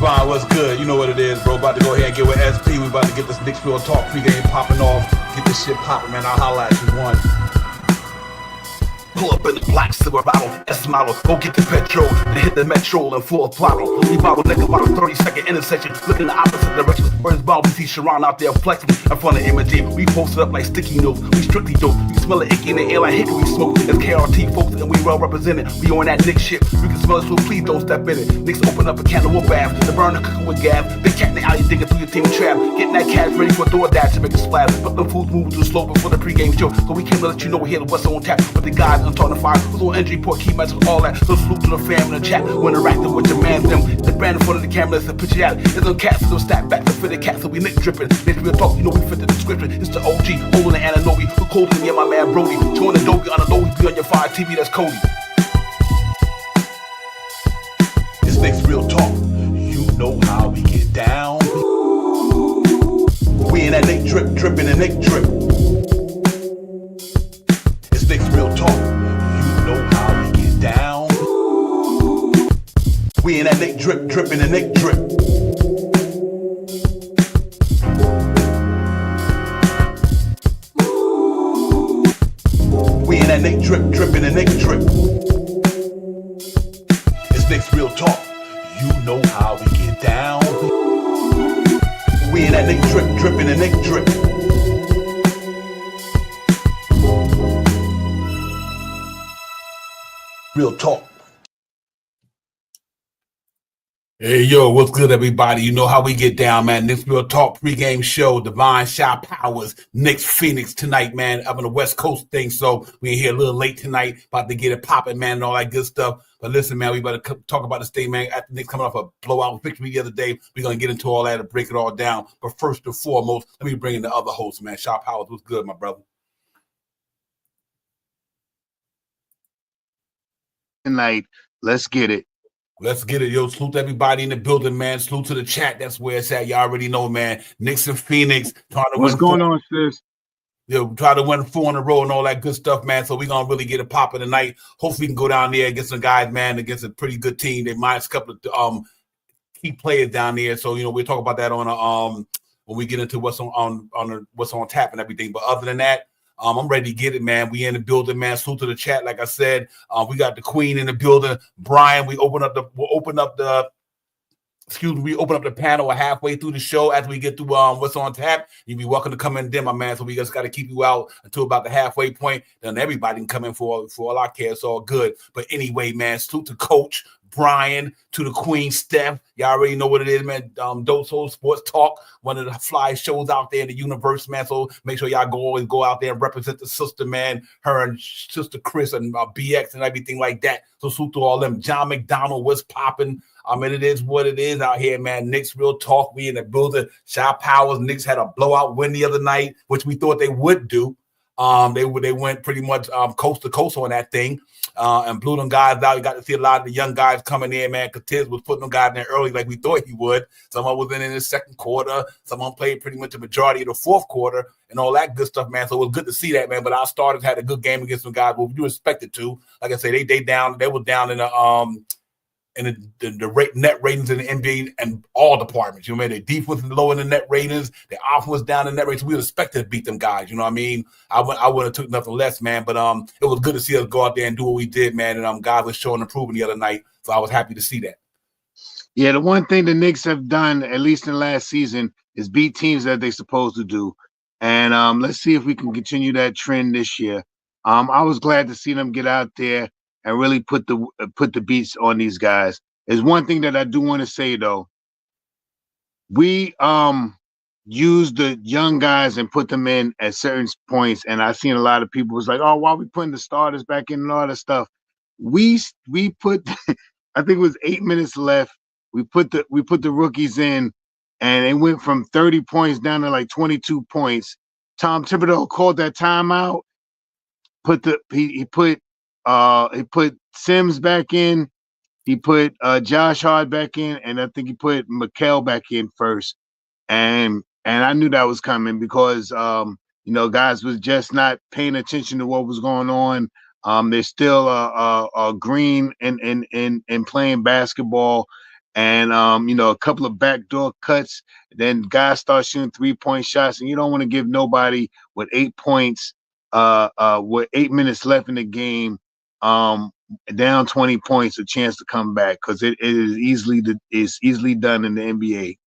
Divine, what's good? You know what it is, bro. About to go ahead and get with SP. We about to get this Knicks Real Talk pregame popping off. Get this shit popping, man. I'll holla at you one. Pull up in the black silver bottle, S model, go get the petrol, and hit the metro in full throttle. We bottle nigga about a 30-second intersection, look in the opposite direction. Burns ball, we see Sharon out there flexing in front of MJ. We posted up like sticky notes, we strictly dope. We smell it icky in the air like hickory smoke. It's KRT folks, and we well represented. We on that Knicks ship, we can smell it, so please don't step in it. Knicks open up a can of whoop ass, the burner cooking with gas. Big cat in the alley digging through your team trap, getting that cash ready for DoorDash to make a splash. But them fools moving too slow before the pregame show, so we came to let you know we're here to what's on tap. But the guys I'm talking to fire, who's on entry port, key matches, all that. So salute to the fam in the chat, when interacting with your man them. The brand in front of the camera, let's picture out. There's no cats, no stack back to fit the cat, so we Nick dripping. Next real talk, you know we fit the description. It's the OG, holding the Ananobi, who colder than me and my man Brody. Join the Adobe on the low, be on your fire TV, that's Cody. It's Knicks Real Talk. You know how we get down. We in that Nick drip, dripping and Nick drip. It's Knicks Real Talk. You know how we get down. We in that Nick drip, dripping and Nick drip. We in that Nick drip, dripping and Nick drip. It's Knicks Real Talk. You know how we get down. We in that Nick drip, dripping and Nick drip. Real talk. Hey, yo, what's good, everybody? You know how we get down, man. Knicks Real Talk pregame show. Divine Shot Powers, Knicks Phoenix tonight, man. Up on the West Coast thing, so we in here a little late tonight. About to get it popping, man, and all that good stuff. But listen, man, we better talk about this thing, man. After Knicks coming off a blowout victory the other day, we're going to get into all that and break it all down. But first and foremost, let me bring in the other host, man. Shot Powers, what's good, my brother? Tonight, let's get it. Let's get it, yo. Salute to everybody in the building, man. Salute to the chat. That's where it's at. You already know, man. Knicks and Phoenix. What's going on, sis? Yo, try to win 4 in a row and all that good stuff, man. So we're going to really get it popping tonight. Hopefully we can go down there and get some guys, man, against a pretty good team. They minus a couple of key players down there. So, you know, we'll talk about that on when we get into what's on what's on tap and everything. But other than that, I'm ready to get it, man. We in the building, man. Salute to the chat. Like I said, we got the queen in the building. Brian, we open up the panel halfway through the show after we get through what's on tap. You'll be welcome to come in then, my man. So we just got to keep you out until about the halfway point. Then everybody can come in for all our care. It's all good. But anyway, man, salute to Coach Brian, to the Queen Steph. Y'all already know what it is, man. Dope Soul Sports Talk, one of the fly shows out there in the universe, man. So make sure y'all always go out there and represent the sister, man. Her and Sister Chris and BX and everything like that. So salute to all them. John McDonald, what's popping? I mean, it is what it is out here, man. Knicks Real Talk. We in the building. Shot Powers. Knicks had a blowout win the other night, which we thought they would do. They went pretty much coast to coast on that thing and blew them guys out. You got to see a lot of the young guys coming in, man. Katiz was putting them guys in there early like we thought he would. Someone was in the second quarter. Someone played pretty much the majority of the fourth quarter and all that good stuff, man. So it was good to see that, man. But our starters had a good game against some guys. Well, you expected to. Like I said, they were down in the net ratings in the NBA and all departments. You know what I mean? Their defense was low in the net ratings. Their offense was down in the net ratings. We were expected to beat them guys. You know what I mean? I would have took nothing less, man. But it was good to see us go out there and do what we did, man. And guys was showing improvement the other night. So I was happy to see that. Yeah, the one thing the Knicks have done, at least in the last season, is beat teams that they're supposed to do. And let's see if we can continue that trend this year. I was glad to see them get out there and really put the beats on these guys. There's one thing that I do want to say though. We use the young guys and put them in at certain points, and I've seen a lot of people was like, "Oh, why are we putting the starters back in and all that stuff?" We put, I think it was 8 minutes left. We put the rookies in, and it went from 30 points down to like 22 points. Tom Thibodeau called that timeout. He put Sims back in. He put Josh Hart back in, and I think he put Mikal back in first. And I knew that was coming because guys was just not paying attention to what was going on. They're still green and playing basketball, and a couple of backdoor cuts. Then guys start shooting 3-point shots, and you don't want to give nobody with 8 points, with 8 minutes left in the game, down 20 points, a chance to come back, because it is easily done in the NBA.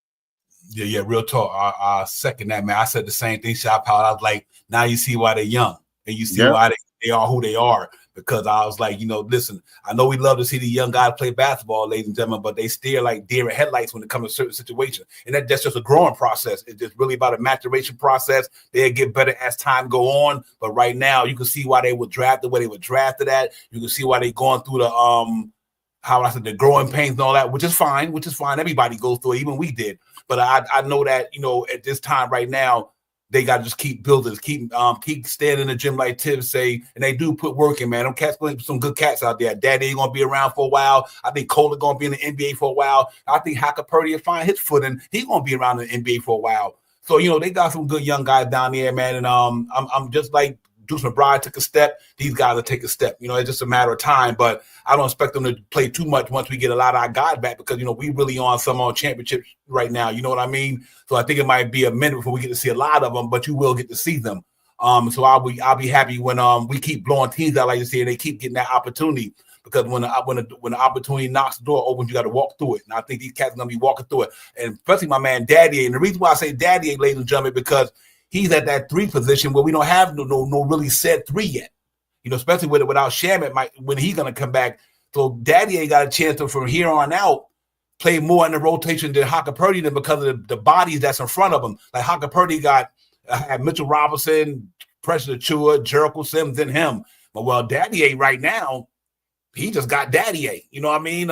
Yeah, real talk. I second that, man. I said the same thing, Shot Power. I was like, now you see why they're young, and you see why they are who they are. Because I was like, listen, I know we love to see the young guys play basketball, ladies and gentlemen, but they steer like deer in headlights when it comes to certain situations. And that's just a growing process. It's just really about a maturation process. They'll get better as time go on. But right now, you can see why they were drafted where they were drafted at. You can see why they're going through the growing pains and all that, which is fine. Everybody goes through it, even we did. But I know that, at this time right now, they got to just keep building, keep staying in the gym like Tibbs say, and they do put work in, man. Them cats, some good cats out there. Daddy ain't going to be around for a while. I think Cole is going to be in the NBA for a while. I think Hacker Purdy will find his footing. He's going to be around in the NBA for a while. So, they got some good young guys down there, man. And I'm just like Deuce McBride took a step. These guys will take a step. It's just a matter of time. But I don't expect them to play too much once we get a lot of our guys back, because, we really on some championships right now. You know what I mean? So I think it might be a minute before we get to see a lot of them, but you will get to see them. So I'll be happy when we keep blowing teams out like you say, and they keep getting that opportunity. Because when the opportunity knocks the door open, you got to walk through it. And I think these cats are going to be walking through it. And especially my man Daddy. And the reason why I say Daddy, ladies and gentlemen, because he's at that 3 position where we don't have no really set 3 yet. Especially without Shamet, when he's going to come back. So Daddy ain't got a chance to, from here on out, play more in the rotation than Hacker Purdy, because of the bodies that's in front of him. Like Hacker Purdy had Mitchell Robinson, Pressure Achua, Jericho Sims, and him. But Daddy ain't right now. He just got Daddy A. You know what I mean?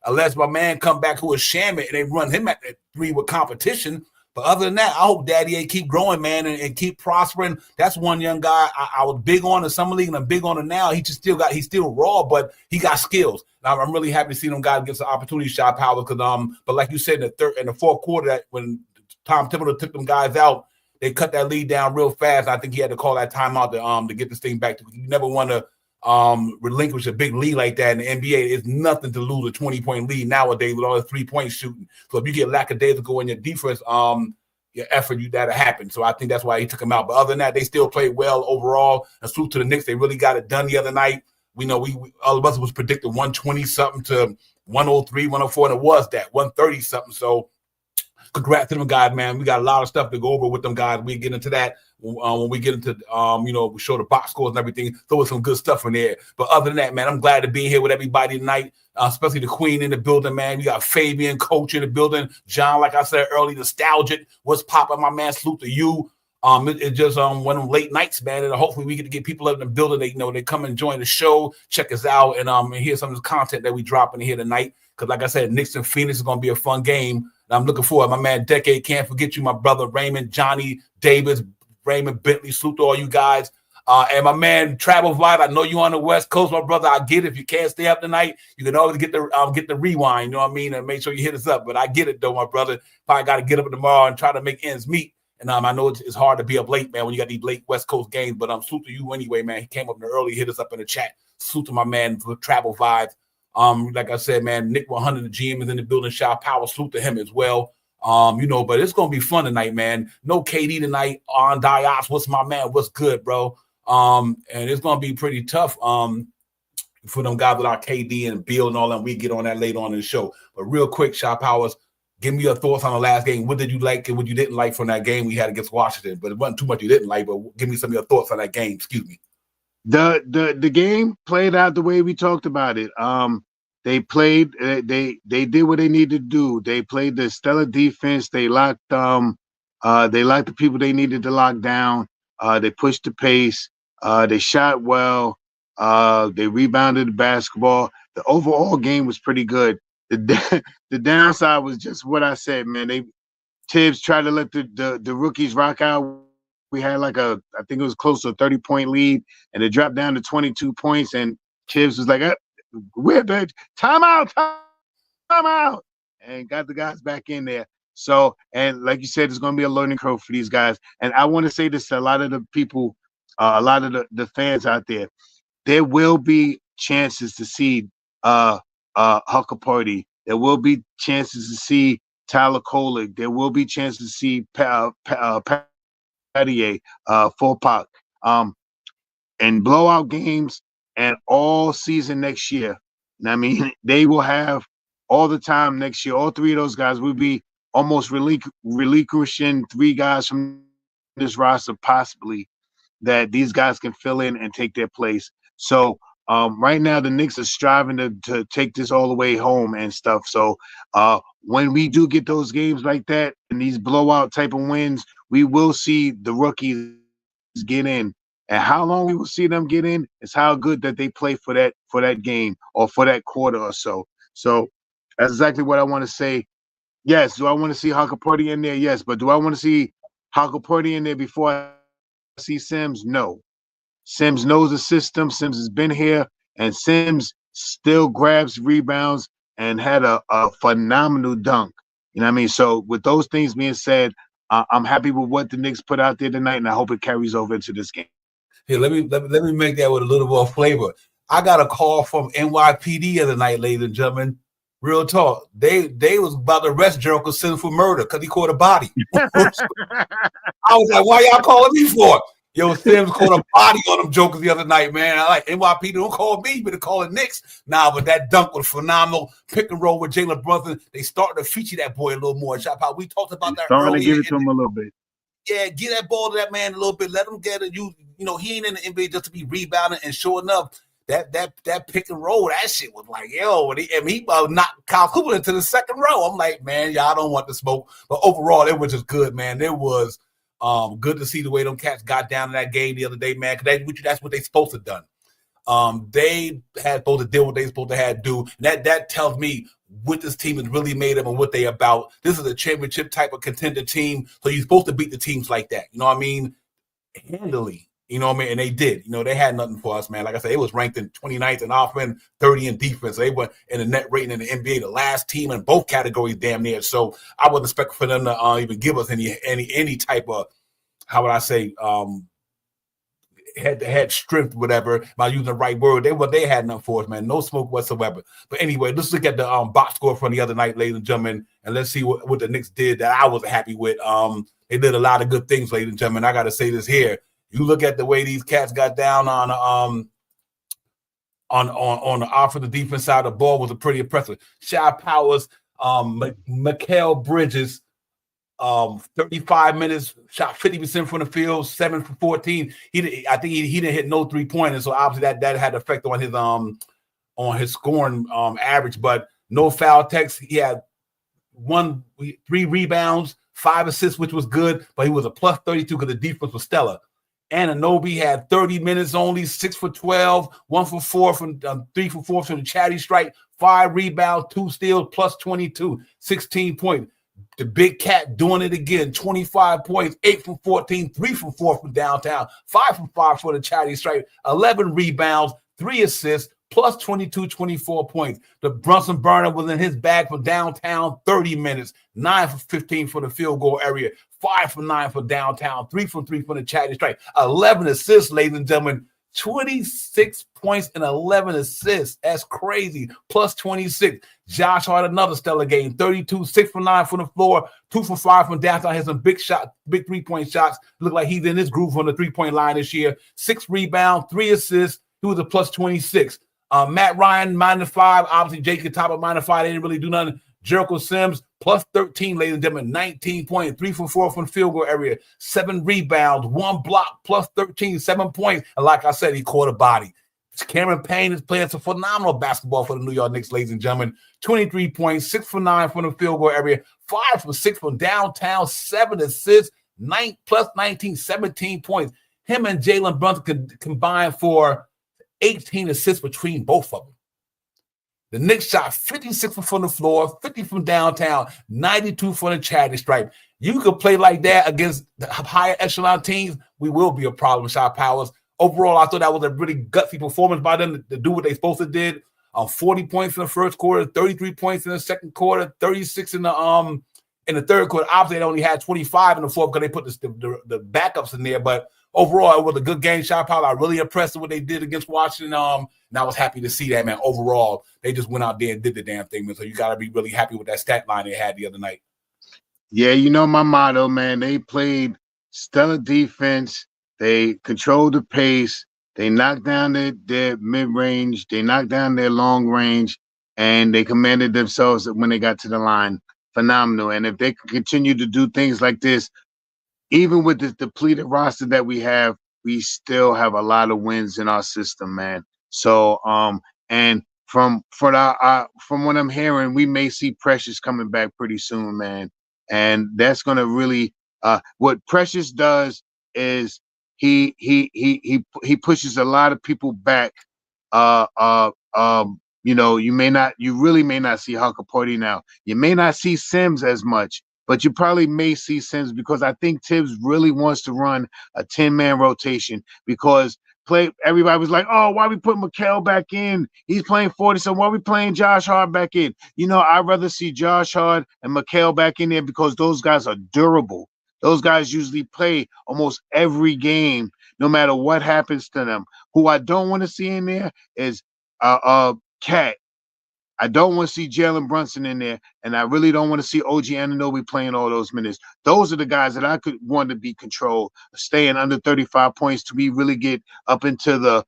Unless my man come back who is Shamet and they run him at 3 with competition. But other than that, I hope Daddy A keep growing, man, and keep prospering. That's one young guy I was big on in summer league, and I'm big on him now. He's still raw, but he got skills. And I'm really happy to see them guys get some opportunity, Shot Power. Because but like you said, in the fourth quarter, that when Tom Thibodeau took them guys out, they cut that lead down real fast. I think he had to call that timeout to get this thing back. You never want to relinquish a big lead like that in the NBA. It's nothing to lose a 20-point lead nowadays with all the 3-point shooting. So if you get lackadaisical in your defense, your effort, that'll happen. So I think that's why he took him out. But other than that, they still played well overall. And salute to the Knicks. They really got it done the other night. We know we all of us was predicted 120-something to 103, 104, and it was that 130-something. So congrats to them guys, man. We got a lot of stuff to go over with them guys. We get into that when we get into, we show the box scores and everything. There was some good stuff in there. But other than that, man, I'm glad to be here with everybody tonight, especially the Queen in the building, man. We got Fabian, Coach in the building. John, like I said earlier, nostalgic. What's popping, my man? Salute to you. It just one of them late nights, man, and hopefully we get to get people up in the building. They come and join the show, check us out, and hear some of the content that we dropping here tonight. Because like I said, Knicks and Phoenix is going to be a fun game. And I'm looking forward. My man Decade, can't forget you, my brother Raymond, Johnny Davis, Raymond Bentley, salute to all you guys. And my man Travel Vibe, I know you on the West Coast, my brother. I get it. If you can't stay up tonight, you can always get the rewind. You know what I mean? And make sure you hit us up. But I get it though, my brother. Probably got to get up tomorrow and try to make ends meet. And I know it's hard to be up late, man, when you got these late West Coast games. But salute to you anyway, man. He came up early, hit us up in the chat. Salute to my man for Travel Vibes. Like I said, man, Nick 100, the GM is in the building. Shot Power, salute to him as well. But it's gonna be fun tonight, man. No KD tonight on Diops. What's my man? What's good, bro? And it's gonna be pretty tough for them guys with our KD and Bill and all that. We get on that later on in the show. But real quick, Shot Powers, give me your thoughts on the last game. What did you like and what you didn't like from that game we had against Washington? But it wasn't too much you didn't like, but give me some of your thoughts on that game. Excuse me. The game played out the way we talked about it. They played. They did what they needed to do. They played the stellar defense. They locked the people they needed to lock down. They pushed the pace. They shot well. They rebounded the basketball. The overall game was pretty good. The downside was just what I said, man. Tibbs tried to let the rookies rock out. We had I think it was close to a 30-point lead, and it dropped down to 22 points. And Tibbs was like, "We're bad. Time out," and got the guys back in there. So, and like you said, it's going to be a learning curve for these guys. And I want to say this to a lot of the people, a lot of the fans out there. There will be chances to see Hucker Party There will be chances to see Tyler Kolek. There will be chances to see Patier, Fopak, and blowout games and all season next year. And I mean, they will have all the time next year. All three of those guys will be almost relinquishing 3 guys from this roster, possibly, that these guys can fill in and take their place. So right now, the Knicks are striving to take this all the way home and stuff. So when we do get those games like that and these blowout type of wins, we will see the rookies get in. And how long we will see them get in is how good that they play for that game or for that quarter or so. So that's exactly what I want to say. Yes, do I want to see Huckleberry in there? Yes, but do I want to see Huckleberry in there before I see Sims? No. Sims knows the system. Sims has been here, and Sims still grabs rebounds and had a phenomenal dunk. You know what I mean? So with those things being said, I'm happy with what the Knicks put out there tonight, and I hope it carries over into this game. Here, let me make that with a little more flavor. I got a call from NYPD the other night, ladies and gentlemen. Real talk. They was about to arrest Jericho Sims for murder because he caught a body. I was like, why y'all calling me for? Yo, Sims caught a body on them jokers the other night, man. I like NYPD. Don't call me, but call it Knicks. Nah, but that dunk was phenomenal. Pick and roll with Jalen Brunson. They started to feature that boy a little more. Shop out. We talked about that earlier. To give it to him a little bit. Yeah, get that ball to that man a little bit. Let him get it. You know, he ain't in the NBA just to be rebounding. And sure enough, that pick and roll, that shit was like, yo, and he knocked Kyle Kuzma into the second row. I'm like, man, y'all don't want the smoke. But overall, it was just good, man. It was good to see the way them cats got down in that game the other day, man, because that's what they supposed to have done. They had supposed to deal with what they supposed to have do. And that tells me what this team is really made of and what they about. This is a championship type of contender team, so you're supposed to beat the teams like that. You know what I mean? Handily. You know what I mean? And they did. You know, they had nothing for us, man. Like I said, it was ranked in 29th in offense, 30 in defense. They were in the net rating in the NBA, the last team in both categories damn near. So I wasn't expecting for them to even give us any type of, how would I say, head strength, whatever, by using the right word. They had nothing for us, man. No smoke whatsoever. But anyway, let's look at the box score from the other night, ladies and gentlemen, and let's see what the Knicks did that I wasn't happy with. They did a lot of good things, ladies and gentlemen. I got to say this here. You look at the way these cats got down on the offensive defense side of the ball was pretty impressive. Shy Powers, Mikal Bridges, 35 minutes, shot 50% from the field, 7 for 14. I think he didn't hit no 3-pointers, so obviously that had an effect on his scoring average. But no foul text. He had 3 rebounds, 5 assists, which was good, but he was a plus 32 because the defense was stellar. Anunoby had 30 minutes only, 6 for 12, 1 for 4 from 3 for 4 from the chatty strike, 5 rebounds, 2 steals, plus 22, 16 points. The big cat doing it again, 25 points, 8 from 14, 3 from 4 from downtown, 5 from 5 for the chatty strike, 11 rebounds, 3 assists, plus 22, 24 points. The Brunson burner was in his bag for downtown, 30 minutes, 9 for 15 for the field goal area, 5 for 9 for downtown, 3 for 3 for the chatty strike, 11 assists, ladies and gentlemen, 26 points and 11 assists. That's crazy. Plus 26. Josh had another stellar game, 32, 6 for 9 from the floor, 2 for 5 from downtown. Had some big 3-point shots. Look like he's in his groove from the 3-point line this year. 6 rebounds, 3 assists. He was a plus 26. Matt Ryan, -5. Obviously, Jake Kataba, -5. They didn't really do nothing. Jericho Sims, plus 13, ladies and gentlemen, 19 points, 3 for 4 from the field goal area, 7 rebounds, 1 block, plus 13, 7 points. And like I said, he caught a body. Cameron Payne is playing some phenomenal basketball for the New York Knicks, ladies and gentlemen. 23 points, 6 for 9 from the field goal area, 5 for 6 from downtown, 7 assists, 9 plus 19, 17 points. Him and Jalen Brunson could combine for 18 assists between both of them. The Knicks shot 56 from the floor, 50 from downtown, 92 from the chatty stripe. You could play like that against the higher echelon teams, we will be a problem, Shy Powers. Overall, I thought that was a really gutsy performance by them to do what they supposed to did. 40 points in the first quarter, 33 points in the second quarter, 36 in the third quarter. Obviously, they only had 25 in the fourth because they put the backups in there. But overall, it was a good game. Shot Power, I really impressed with what they did against Washington. And I was happy to see that, man. Overall, they just went out there and did the damn thing, man. So you got to be really happy with that stat line they had the other night. Yeah, you know my motto, man. They played stellar defense. They controlled the pace. They knocked down their mid-range. They knocked down their long range. And they commanded themselves when they got to the line. Phenomenal. And if they can continue to do things like this, even with the depleted roster that we still have a lot of wins in our system, man. So, and from what I'm hearing, we may see Precious coming back pretty soon, man. And that's gonna really what Precious does is he pushes a lot of people back. You know, you really may not see Huckaporty now. You may not see Sims as much, but you probably may see Sims because I think Tibbs really wants to run a 10-man rotation because everybody was like, oh, why we put Mikal back in? He's playing 40, so why we playing Josh Hart back in? You know, I'd rather see Josh Hart and Mikal back in there because those guys are durable. Those guys usually play almost every game, no matter what happens to them. Who I don't want to see in there is Cat. I don't want to see Jalen Brunson in there, and I really don't want to see OG Anunoby playing all those minutes. Those are the guys that I could want to be controlled, staying under 35 points to be really get up into the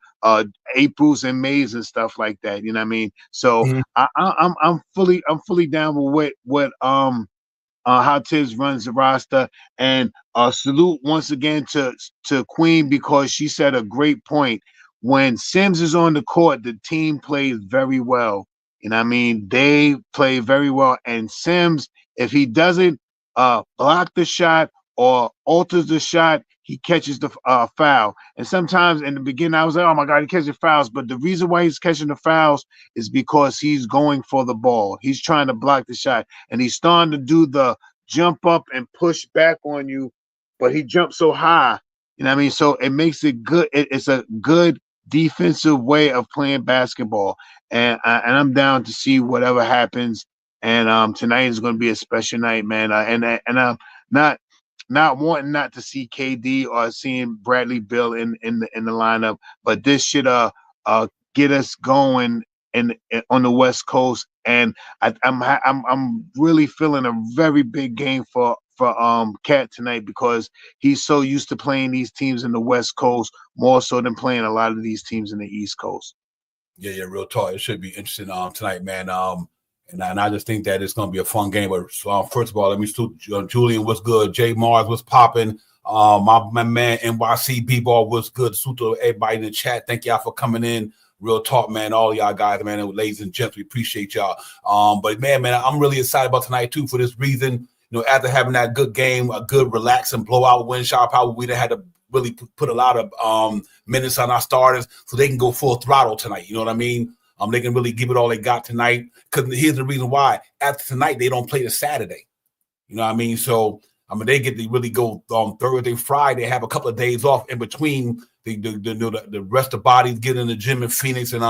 Aprils and Mays and stuff like that. You know what I mean? So I'm fully down with what how Tibbs runs the roster, and salute once again to Queen because she said a great point. When Sims is on the court, the team plays very well. You know what I mean? They play very well. And Sims, if he doesn't block the shot or alters the shot, he catches the foul. And sometimes in the beginning, I was like, oh, my God, he catches fouls. But the reason why he's catching the fouls is because he's going for the ball. He's trying to block the shot. And he's starting to do the jump up and push back on you. But he jumps so high. You know what I mean? So it makes it good. It's a good defensive way of playing basketball. And I'm down to see whatever happens. And tonight is going to be a special night, man. And I'm not wanting not to see KD or seeing Bradley Beal in the lineup, but this should get us going on the West Coast. And I'm really feeling a very big game for Cat tonight because he's so used to playing these teams in the West Coast more so than playing a lot of these teams in the East Coast. Yeah, real talk. It should be interesting tonight, man. And I just think that it's going to be a fun game. But first of all, let me salute Julian. What's good? Jay Mars, what's popping? My man NYC B-Ball, what's good? Salute to everybody in the chat. Thank y'all for coming in. Real talk, man. All y'all guys, man, ladies and gents, we appreciate y'all. But man, I'm really excited about tonight too for this reason. You know, after having that good game, a good relaxing blowout win, Shot Power, we had to really put a lot of minutes on our starters so they can go full throttle tonight. You know what I mean? They can really give it all they got tonight. Because here's the reason why. After tonight, they don't play the Saturday. You know what I mean? So, they get to really go Thursday, Friday, have a couple of days off in between the rest of bodies, get in the gym in Phoenix and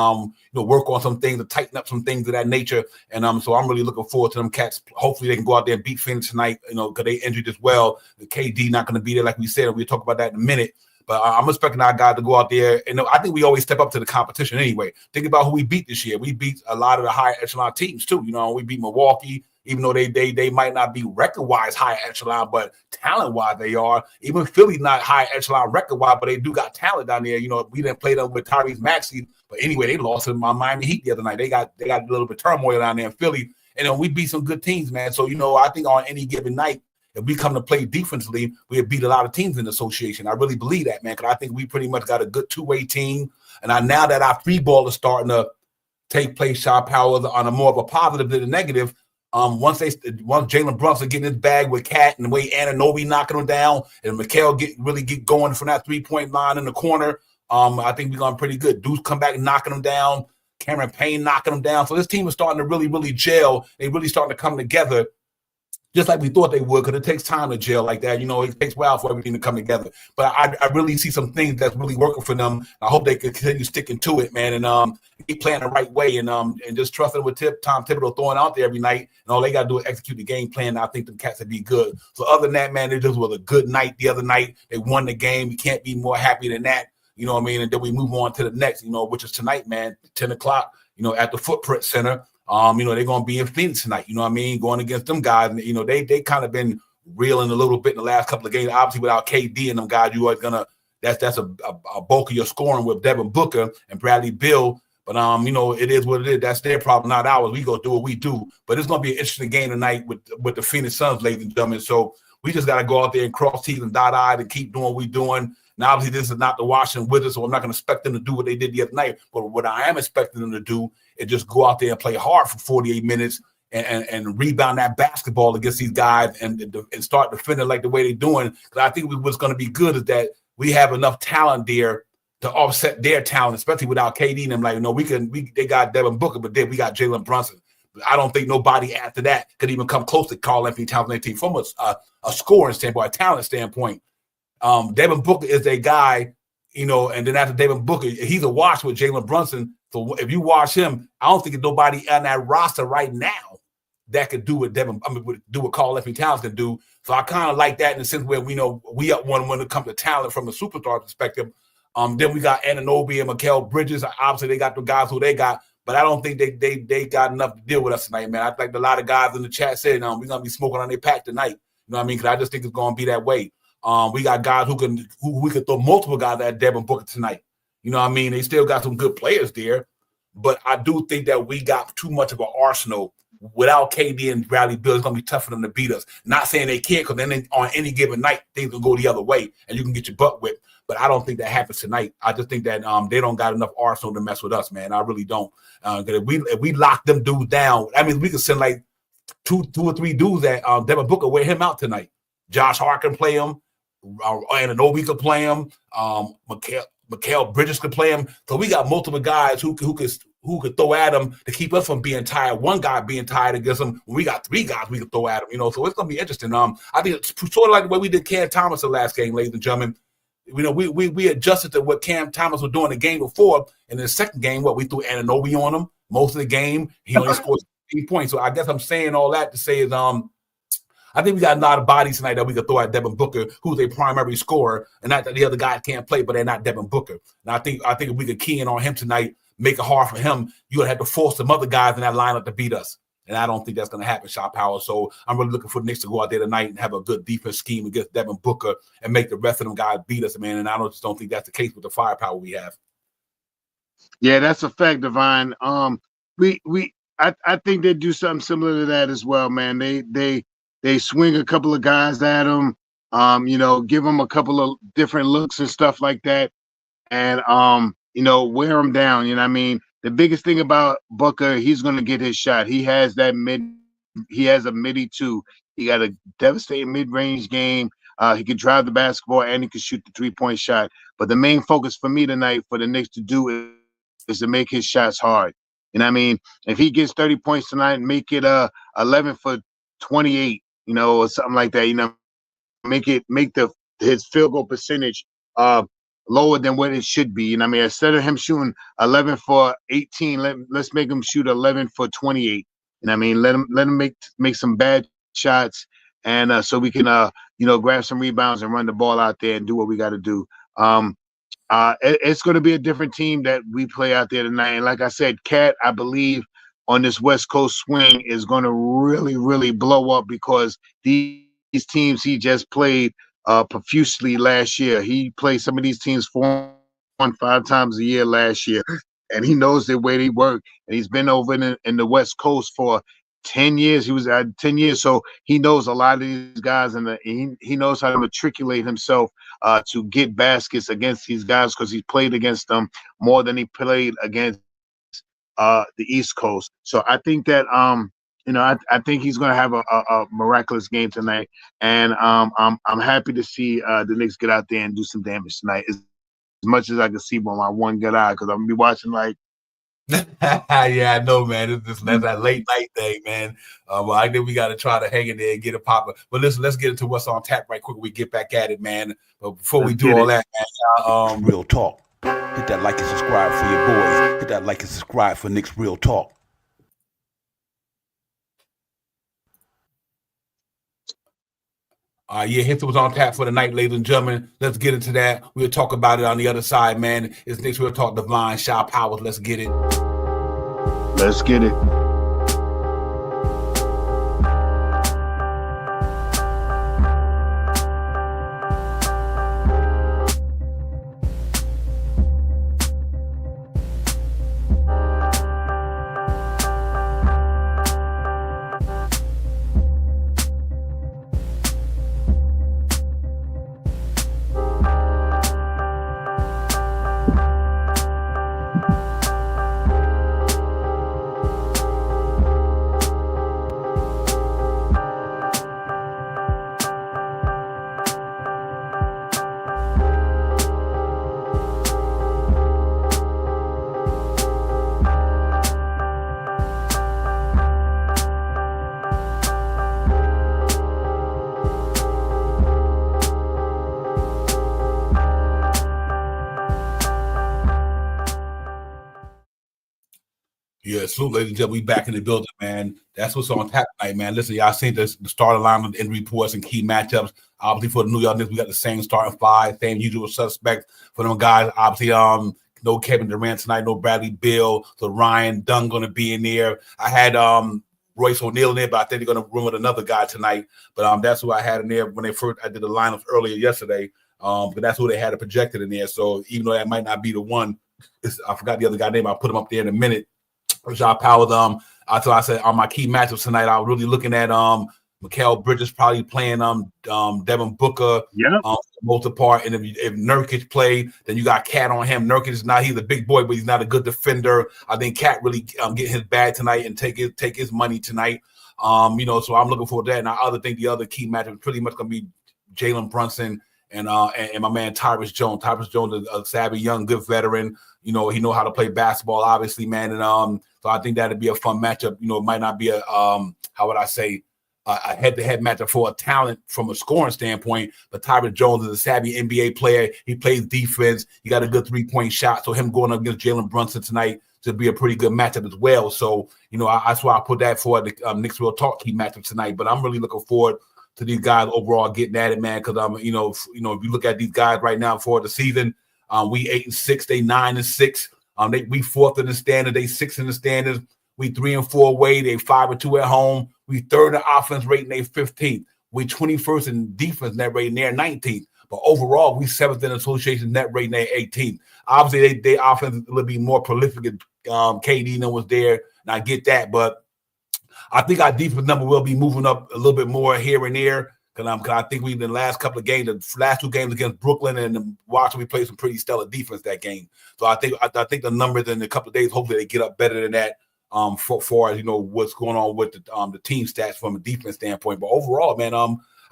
work on some things, to tighten up some things of that nature. And so I'm really looking forward to them cats. Hopefully they can go out there and beat Phoenix tonight, because they injured as well. The KD not going to be there, like we said. We'll talk about that in a minute. But I'm expecting our guys to go out there. And I think we always step up to the competition anyway. Think about who we beat this year. We beat a lot of the higher echelon teams too. We beat Milwaukee, even though they might not be record-wise high echelon, but talent-wise they are. Even Philly not high echelon record-wise, but they do got talent down there. We didn't play them with Tyrese Maxey. But anyway, they lost to Miami Heat the other night. They got a little bit of turmoil down there in Philly. And we beat some good teams, man. So, I think on any given night, if we come to play defensively, we have beat a lot of teams in the association. I really believe that, man, because I think we pretty much got a good two-way team. And now that our free ball is starting to take place, Shot Power, on a more of a positive than a negative, once Jalen Brunson getting his bag with Cat and the way Anunoby knocking him down and Mikal get going from that 3-point line in the corner, I think we're going pretty good. Deuce come back knocking him down, Cameron Payne knocking him down. So this team is starting to really, really gel. They really starting to come together. just like we thought they would, because it takes time to gel like that. It takes a while for everything to come together. But I really see some things that's really working for them. I hope they can continue sticking to it, man, and keep playing the right way, and just trusting with Tom Thibodeau throwing out there every night. And all they got to do is execute the game plan. And I think the Cats would be good. So other than that, man, it just was a good night the other night. They won the game. You can't be more happy than that. You know what I mean? And then we move on to the next, which is tonight, man, 10 o'clock, at the Footprint Center. They're going to be in Phoenix tonight, you know what I mean, going against them guys. They kind of been reeling a little bit in the last couple of games. Obviously, without KD and them guys, you are going to that's a bulk of your scoring with Devin Booker and Bradley Beal. But, it is what it is. That's their problem, not ours. We go do what we do. But it's going to be an interesting game tonight with the Phoenix Suns, ladies and gentlemen. So we just got to go out there and cross T's and dot I's and keep doing what we're doing. Now, obviously, this is not the Washington Wizards, so I'm not going to expect them to do what they did the other night. But what I am expecting them to do is just go out there and play hard for 48 minutes and rebound that basketball against these guys and start defending like the way they're doing. Because I think what's going to be good is that we have enough talent there to offset their talent, especially without KD and them. Like, they got Devin Booker, but then we got Jalen Brunson. I don't think nobody after that could even come close to Karl Anthony Towns and their team from a scoring standpoint, a talent standpoint. Devin Booker is a guy, and then after Devin Booker, he's a wash with Jalen Brunson. So if you watch him, I don't think there's nobody on that roster right now that could do what do what Karl Anthony Towns can do. So I kind of like that in the sense where we up one when it comes to talent from a superstar perspective. Then we got Anunoby and Mikal Bridges. Obviously, they got the guys who they got, but I don't think they got enough to deal with us tonight, man. I think a lot of guys in the chat said we're gonna be smoking on their pack tonight. You know what I mean? Because I just think it's gonna be that way. We got guys who we could throw multiple guys at Devin Booker tonight. You know what I mean? They still got some good players there, but I do think that we got too much of an arsenal. Without KD and Bradley Beal, it's going to be tough for them to beat us. Not saying they can't, because then on any given night, things will go the other way, and you can get your butt whipped. But I don't think that happens tonight. I just think that they don't got enough arsenal to mess with us, man. I really don't. If we lock them dudes down, I mean, we could send like two or three dudes that Devin Booker wear him out tonight. Josh Hart can play him. Anunoby could play him. Mikal Bridges could play him. So we got multiple guys who could throw at him to keep us from being tired. One guy being tired against him. When we got three guys we could throw at him. So it's gonna be interesting. I think it's sort of like the way we did Cam Thomas the last game, ladies and gentlemen. We adjusted to what Cam Thomas was doing the game before, and in the second game, we threw Anunoby on him most of the game. He only scored 16 points. So I guess I'm saying all that to say is I think we got a lot of bodies tonight that we could throw at Devin Booker, who's a primary scorer, and not that the other guys can't play, but they're not Devin Booker. And I think if we could key in on him tonight, make it hard for him, you're gonna have to force some other guys in that lineup to beat us. And I don't think that's going to happen, Shot Power. So I'm really looking for the Knicks to go out there tonight and have a good defense scheme against Devin Booker and make the rest of them guys beat us, man. And I just don't think that's the case with the firepower we have. Yeah, that's a fact, Divine. I think they do something similar to that as well, man. They swing a couple of guys at them, give them a couple of different looks and stuff like that, and wear them down. You know what I mean? The biggest thing about Booker, he's going to get his shot. He has that he has a midi too. He got a devastating mid-range game. He can drive the basketball and he can shoot the three-point shot. But the main focus for me tonight for the Knicks to do is to make his shots hard. You know what I mean? If he gets 30 points tonight and make it 11 for 28, or something like that, make his field goal percentage lower than what it should be. I mean, instead of him shooting 11 for 18, let's make him shoot 11 for 28. I mean, let him make some bad shots, and so we can grab some rebounds and run the ball out there and do what we got to do. It's going to be a different team that we play out there tonight. And like I said, Cat, I believe on this West Coast swing is going to really, really blow up because these teams he just played profusely last year. He played some of these teams 4-5 times a year last year, and he knows the way they work. And he's been over in the West Coast for 10 years. He was at 10 years, so he knows a lot of these guys, and he knows how to matriculate himself to get baskets against these guys because he played against them more than he played against the East Coast. So I think that I think he's going to have a miraculous game tonight, and I'm happy to see the Knicks get out there and do some damage tonight, as much as I can see with my one good eye, because I'm gonna be watching like Yeah, I know, man. That's that late night thing, man. Well, I think we got to try to hang in there and get it popping. But listen, let's get into what's on tap right quick. We get back at it, man. But before we do all that, man, Real talk. Hit that like and subscribe for your boys. Hit that like and subscribe for Nick's Real Talk. Yeah, hits was on tap for the night, ladies and gentlemen. Let's get into that. We'll talk about it on the other side, man. It's Nick's Real Talk, Divine Shaw Powers. Let's get it. Let's get it. Yeah, salute, ladies and gentlemen. We back in the building, man. That's what's on tap tonight, man. Listen, y'all seen the starting line of injury reports and key matchups. Obviously, for the New York Knicks, we got the same starting five, same usual suspects for them guys. Obviously, no Kevin Durant tonight, no Bradley Beal, so Ryan Dunn going to be in there. I had Royce O'Neal in there, but I think they're going to run with another guy tonight. But that's who I had in there when I did the lineups earlier yesterday. But that's who they had it projected in there. So even though that might not be the one, I forgot the other guy's name. I'll put him up there in a minute. Shaw Powers. I said on my key matchups tonight, I was really looking at Mikal Bridges probably playing Devin Booker, most part. And if Nurkic played, then you got Cat on him. Nurkic is not, he's a big boy, but he's not a good defender. I think Cat really get his bag tonight and take his money tonight. So I'm looking forward to that. And I think the other key matchup is pretty much gonna be Jalen Brunson and my man Tyrus Jones. Tyrus Jones is a savvy, young, good veteran. He know how to play basketball, obviously, man. And so I think that'd be a fun matchup. It might not be a a head-to-head matchup for a talent from a scoring standpoint, but Tyrus Jones is a savvy NBA player. He plays defense. He got a good three-point shot. So him going up against Jalen Brunson tonight to be a pretty good matchup as well. So, that's why I put that for the Knicks Real Talk key matchup tonight. But I'm really looking forward to these guys overall getting at it, man, because if you look at these guys right now for the season, we 8-6, they 9-6. We 4th in the standard, they 6th in the standards. We 3-4 away, they 5-2 at home. We 3rd in offense rating, they 15th. We 21st in defense net rating, they're 19th. But overall, we 7th in association net rating, they're 18th. Obviously, they offense will be more prolific if KD was there, and I get that. But I think our defense number will be moving up a little bit more here and there. Because I think we in the last couple of games, the last 2 games against Brooklyn and Washington, we played some pretty stellar defense that game. So I think the numbers in a couple of days, hopefully they get up better than that. For as what's going on with the team stats from a defense standpoint. But overall, man, I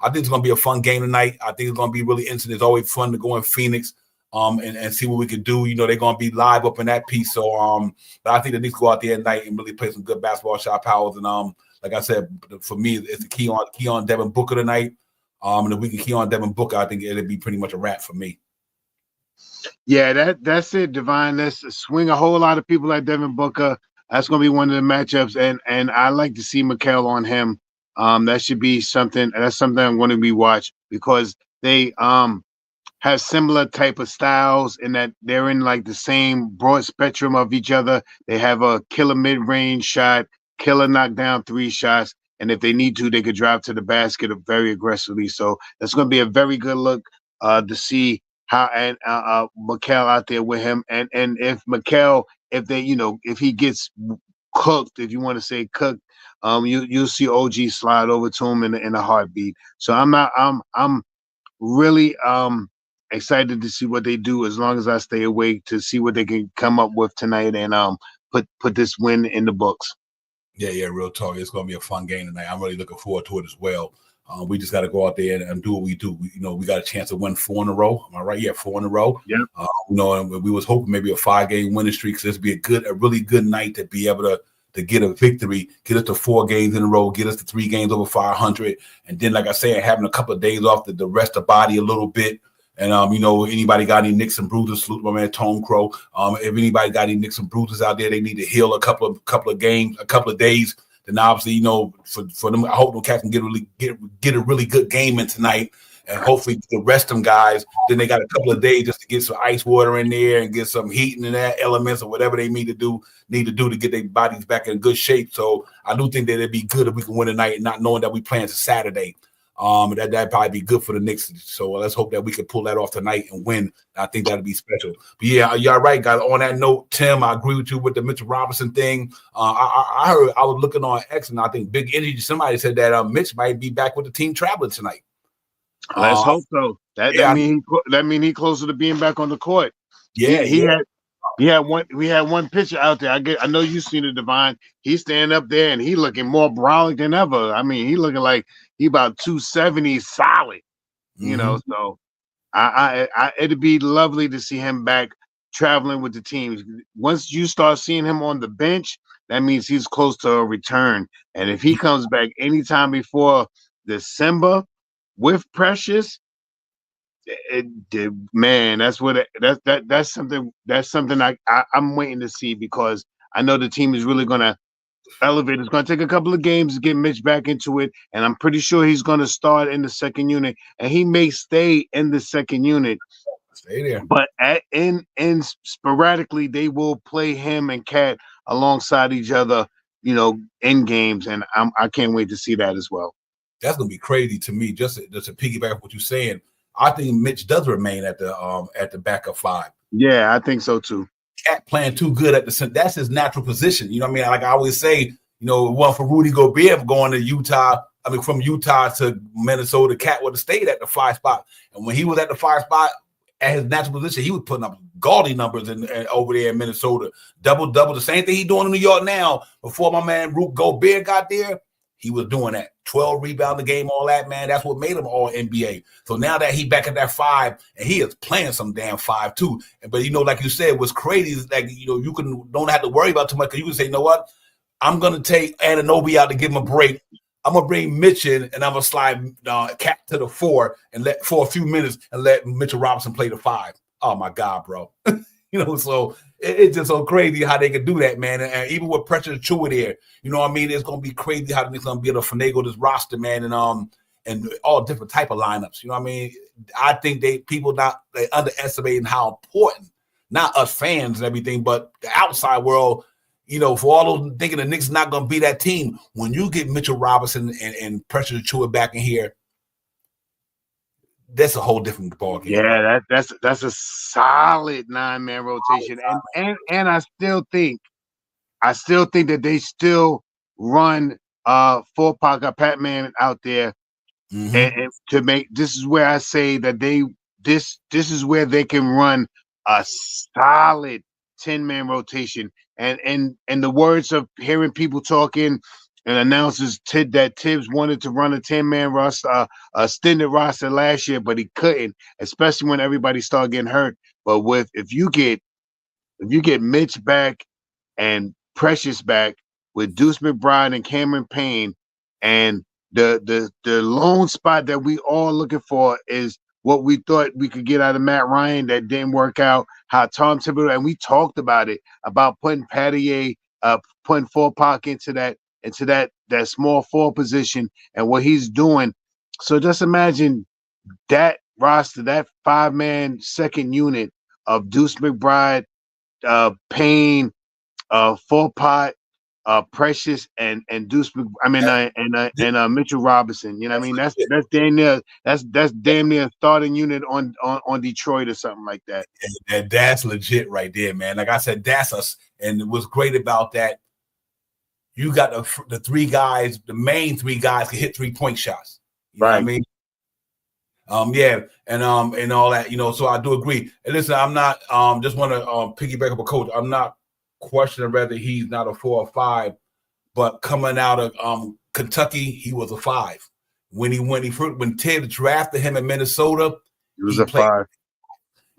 think it's gonna be a fun game tonight. I think it's gonna be really interesting. It's always fun to go in Phoenix and see what we can do. They're gonna be live up in that piece. So but I think they need to go out there at night and really play some good basketball. Shaw Powers and like I said, for me, it's the key on Devin Booker tonight. And if we can key on Devin Booker, I think it'll be pretty much a wrap for me. Yeah, that's it, Divine. Let's swing a whole lot of people at Devin Booker. That's going to be one of the matchups, and I like to see Mikal on him. That should be something. That's something I'm going to be watch because they have similar type of styles in that they're in like the same broad spectrum of each other. They have a killer mid-range shot, killer knockdown 3 shots, and if they need to, they could drive to the basket very aggressively. So that's going to be a very good look to see how and Mikal out there with him, and if Mikal. If they, if he gets cooked, if you want to say cooked, you'll see OG slide over to him in a heartbeat. So I'm really excited to see what they do as long as I stay awake to see what they can come up with tonight and put this win in the books. Yeah, real talk. It's gonna be a fun game tonight. I'm really looking forward to it as well. We just got to go out there and do what we do. We got a chance to win 4 in a row. Am I right? Yeah, 4 in a row. Yeah. And we was hoping maybe a 5-game winning streak. Because this would be a really good night to be able to get a victory, get us to 4 games in a row, get us to 3 games over 500, and then, like I said, having a couple of days off to rest the body a little bit. And anybody got any nicks and bruises? Salute my man Tone Crow. If anybody got any nicks and bruises out there, they need to heal a couple of games, a couple of days. Then obviously, for them, I hope them cats can get a really good game in tonight, and hopefully to rest them guys. Then they got a couple of days just to get some ice water in there and get some heat in that elements or whatever they need to do to get their bodies back in good shape. So I do think that it'd be good if we can win tonight, not knowing that we playing Saturday. That'd probably be good for the Knicks. So let's hope that we can pull that off tonight and win. I think that'd be special. But yeah, y'all right, guys. On that note, Tim, I agree with you with the Mitchell Robinson thing. I heard, I was looking on X, and I think Big Energy, somebody said that Mitch might be back with the team traveling tonight. Let's hope so. That mean he closer to being back on the court. Yeah, We had one picture out there. I know you've seen it, Divine. He's standing up there and he looking more brolic than ever. I mean, he looking like he about 270 solid. So it'd be lovely to see him back traveling with the teams. Once you start seeing him on the bench, that means he's close to a return. And if he comes back anytime before December with Precious, man, that's something I'm waiting to see, because I know the team is really gonna elevate. It's gonna take a couple of games to get Mitch back into it, and I'm pretty sure he's gonna start in the second unit, and he may stay in the second unit. Stay there. But in sporadically they will play him and Cat alongside each other, in games, and I can't wait to see that as well. That's gonna be crazy to me. Just to piggyback on what you're saying, I think Mitch does remain at the backup 5. Yeah, I think so too. Cat playing too good at the center. That's his natural position. You know what I mean? Like I always say, one for Rudy Gobert going to Utah. I mean, from Utah to Minnesota, Cat would have stayed at the 5 spot. And when he was at the 5 spot at his natural position, he was putting up gaudy numbers over there in Minnesota. Double. The same thing he's doing in New York now. Before my man Rudy Gobert got there, he was doing that. 12 rebound a game, all that, man. That's what made him all NBA. So now that he back at that 5, and he is playing some damn 5 too. But like you said, what's crazy is you don't have to worry about too much, because you can say, you know what? I'm gonna take Anunoby out to give him a break. I'm gonna bring Mitch in, and I'm gonna slide Cat to the 4 and for a few minutes and let Mitchell Robinson play the 5. Oh my God, bro. So it's just so crazy how they can do that, man. And even with Pressure Chua there, it's going to be crazy how they're going to be able to finagle this roster, man, and all different type of lineups. You know what I mean? I think people underestimating how important, not us fans and everything, but the outside world, for all those thinking the Knicks not going to be that team. When you get Mitchell Robinson and Pressure Chua back in here, that's a whole different ballgame. Yeah, that's a solid 9-man rotation, and I still think that they still run 4-pocket Pat-Man out there, and to make this is where I say that this is where they can run a solid 10-man rotation, and in the words of hearing people talking and announcers, that Tibbs wanted to run a 10-man roster, a extended roster last year, but he couldn't, especially when everybody started getting hurt. But if you get Mitch back and Precious back with Deuce McBride and Cameron Payne, and the lone spot that we all looking for is what we thought we could get out of Matt Ryan that didn't work out. How Tom Thibodeau, and we talked about it, about putting Pattier, putting 4-pocket into that small 4 position and what he's doing. So just imagine that roster, that 5-man second unit of Deuce McBride, Payne, 4-pot, Precious, and Deuce. And Mitchell Robinson. You know what I mean? That's damn near that's damn near a starting unit on Detroit or something like that. And that's legit right there, man. Like I said, that's us. And what's great about that, you got the 3 guys, the main 3 guys can hit 3-point shots. You know what I mean? And all that, so I do agree. And listen, I'm not just want to piggyback up a coach. I'm not questioning whether he's not a 4 or 5, but coming out of Kentucky, he was a 5. when Tibbs drafted him in Minnesota, He was a 5.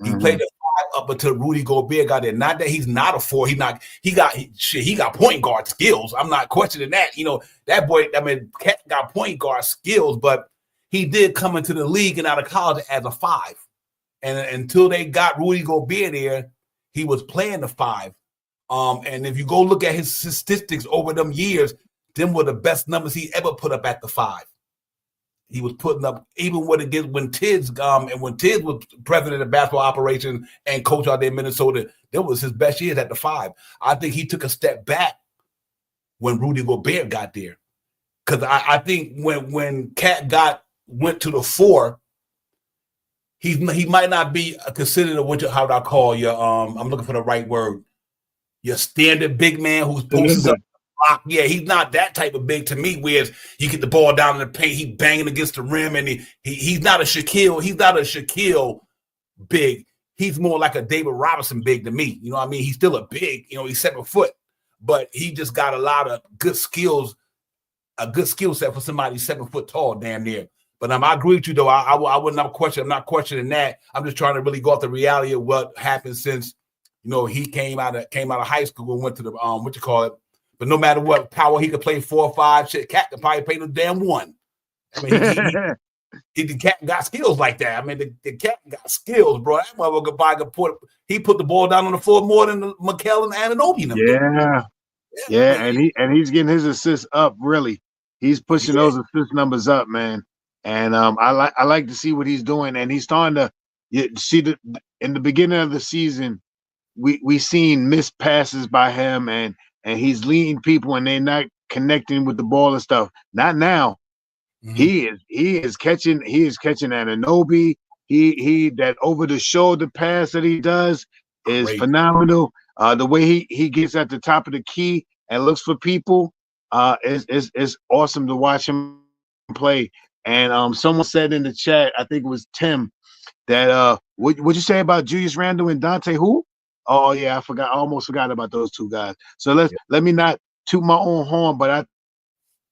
He played the 5 up until Rudy Gobert got there. Not that he's not a 4. He got point guard skills. I'm not questioning that. That boy, Cat got point guard skills, but he did come into the league and out of college as a 5. And until they got Rudy Gobert there, he was playing the 5. And if you go look at his statistics over them years, them were the best numbers he ever put up at the 5. He was putting up, even when Tibbs was president of basketball operations and coach out there in Minnesota, that was his best years at the 5. I think he took a step back when Rudy Gobert got there. Because I think when Cat went to the 4, he might not be considered how would I call you? I'm looking for the right word. Your standard big man who's posting up. Yeah, he's not that type of big to me, whereas he get the ball down in the paint, he banging against the rim, and he's not a Shaquille. He's not a Shaquille big. He's more like a David Robinson big to me. You know what I mean? He's still a big, he's 7 foot, but he just got a lot of good skills, a good skill set for somebody 7 foot tall, damn near. But I agree with you though. I would not question. I'm not questioning that. I'm just trying to really go off the reality of what happened since he came out of high school and went to the But no matter what power he could play 4 or 5, shit, Cat could probably play the damn 1. I mean, the Cat got skills like that. I mean, the Cat got skills, bro. That motherfucker put the ball down on the floor more than Mikel and Anunoby. Yeah, and he's getting his assists up. Really, he's pushing those assist numbers up, man. And I like to see what he's doing, and he's starting to see in the beginning of the season, we seen missed passes by him, and he's leading people, and they're not connecting with the ball and stuff. Not now. Mm-hmm. He is catching Anunoby. He that over the shoulder pass that he does is phenomenal. The way he gets at the top of the key and looks for people is awesome to watch him play. And someone said in the chat, I think it was Tim, that what'd you say about Julius Randle and Dante who? Oh yeah, I forgot. I almost forgot about those 2 guys. So let me not toot my own horn, but I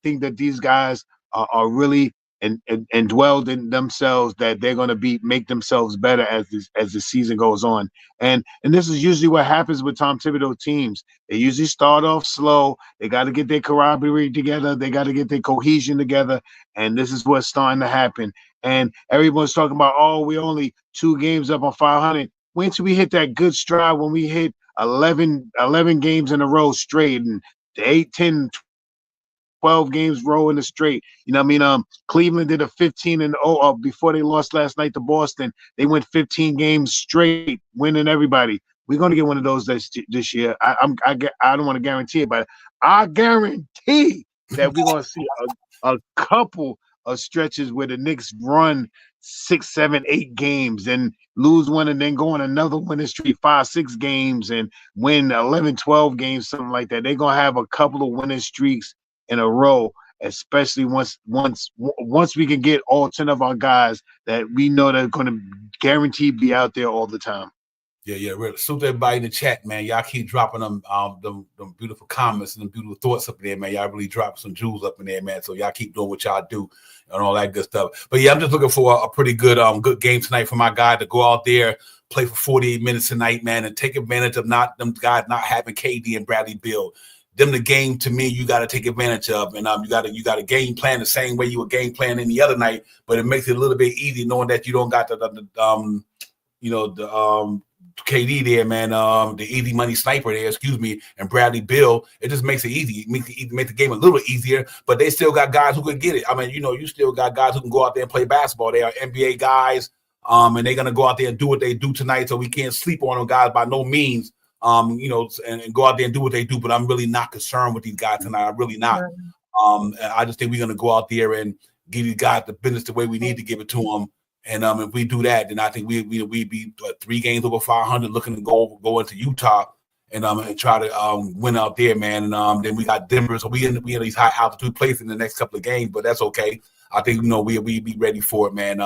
think that these guys are really and dwelled in themselves, that they're going to make themselves better as the season goes on. And this is usually what happens with Tom Thibodeau teams. They usually start off slow. They got to get their camaraderie together. They got to get their cohesion together. And this is what's starting to happen. And everyone's talking about, we only 2 games up on 500. Wait till we hit that good stride when we hit 11 games in a row straight, and the 8, 10, 12 games row in a straight. You know what I mean? Cleveland did a 15-0 before they lost last night to Boston. They went 15 games straight, winning everybody. We're going to get one of those this year. I don't want to guarantee it, but I guarantee that we're going to see a couple of stretches where the Knicks run 6, 7, 8 games and lose one and then go on another winning streak, 5, 6 games and win 11, 12 games, something like that. They're going to have a couple of winning streaks in a row, especially once we can get all 10 of our guys that we know that are going to guaranteed be out there all the time. Yeah, really. Salute everybody in the chat, man. Y'all keep dropping them beautiful comments and them beautiful thoughts up in there, man. Y'all really drop some jewels up in there, man. So y'all keep doing what y'all do and all that good stuff. But yeah, I'm just looking for a pretty good game tonight for my guy to go out there, play for 48 minutes tonight, man, and take advantage of them guys not having KD and Bradley Beal. Them the game to me you got to take advantage of, and you got a game plan the same way you were game plan any other night, but it makes it a little bit easy knowing that you don't got the KD there, man, the easy money sniper there, and Bradley Beal. It just makes it easy. It makes the game a little easier, but they still got guys who can get it. I mean, you still got guys who can go out there and play basketball. They are NBA guys, and they're going to go out there and do what they do tonight, so we can't sleep on them guys by no means. And go out there and do what they do, but I'm really not concerned with these guys tonight. I'm really not. I just think we're going to go out there and give these guys the business the way we need to give it to them. And if we do that, then I think we'd be 3 games over 500, looking to go into Utah and try to win out there, man. And then we got Denver, so we in these high altitude places in the next couple of games, but that's okay. I think we'll be ready for it, man.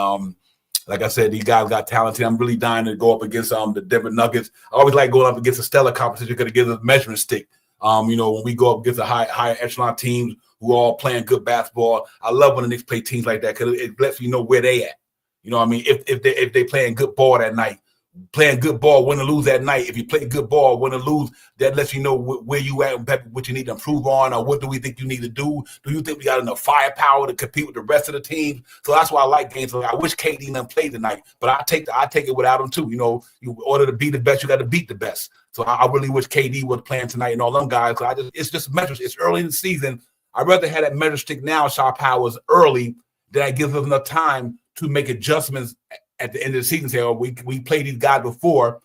Like I said, these guys got talented. I'm really dying to go up against the Denver Nuggets. I always like going up against a stellar competition because it gives us a measuring stick. When we go up against the higher echelon teams who are all playing good basketball. I love when the Knicks play teams like that because it lets me know where they at. You know what I mean? If they playing good ball that night, playing good ball, win or lose that night. If you play good ball, win or lose, that lets you know where you at, what you need to improve on, or what do we think you need to do? Do you think we got enough firepower to compete with the rest of the teams? So that's why I like games. I wish KD didn't play tonight, but I take it without him too. You know, in order to be the best, you got to beat the best. So I really wish KD was playing tonight and all them guys. So it's just measures. It's early in the season. I'd rather have that measure stick now, Shaw Powers, early. That gives us enough time to make adjustments at the end of the season. Say, oh, we played these guys before,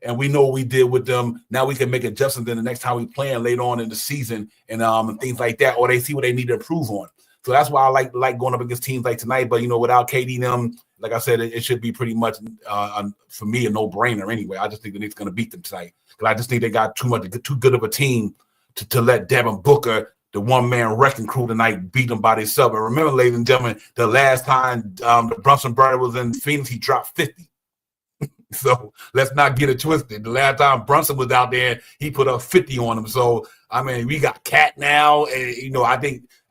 and we know what we did with them. Now we can make adjustments in the next time we play later on in the season, and things like that, or they see what they need to improve on. So that's why I like going up against teams like tonight. But without KD and them, like I said, it should be pretty much for me a no-brainer anyway. I just think the Knicks going to beat them tonight because I just think they got too good of a team to let Devin Booker, the one-man wrecking crew tonight, beat them by themselves. And remember, ladies and gentlemen, the last time the Brunson brother was in Phoenix, he dropped 50. So let's not get it twisted. The last time Brunson was out there, he put up 50 on them. So, I mean, we got Cat now. And,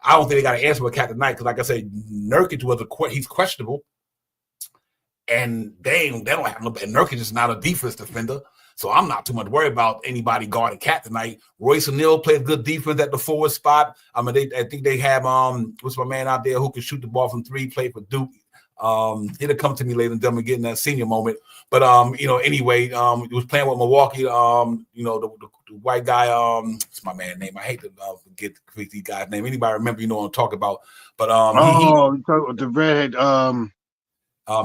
I don't think they got an answer with Cat tonight because, like I said, Nurkic he's questionable. And they don't have no – and Nurkic is not a defense defender. So I'm not too much worried about anybody guarding Cat tonight. Royce O'Neal plays good defense at the forward spot. I mean, I think they have what's my man out there who can shoot the ball from three, play for Duke. It'll come to me later and them getting that senior moment. But anyway, he was playing with Milwaukee. The white guy. What's my man's name? I hate to forget these guys' name. Anybody remember? What I'm talking about. But you talking about the redhead.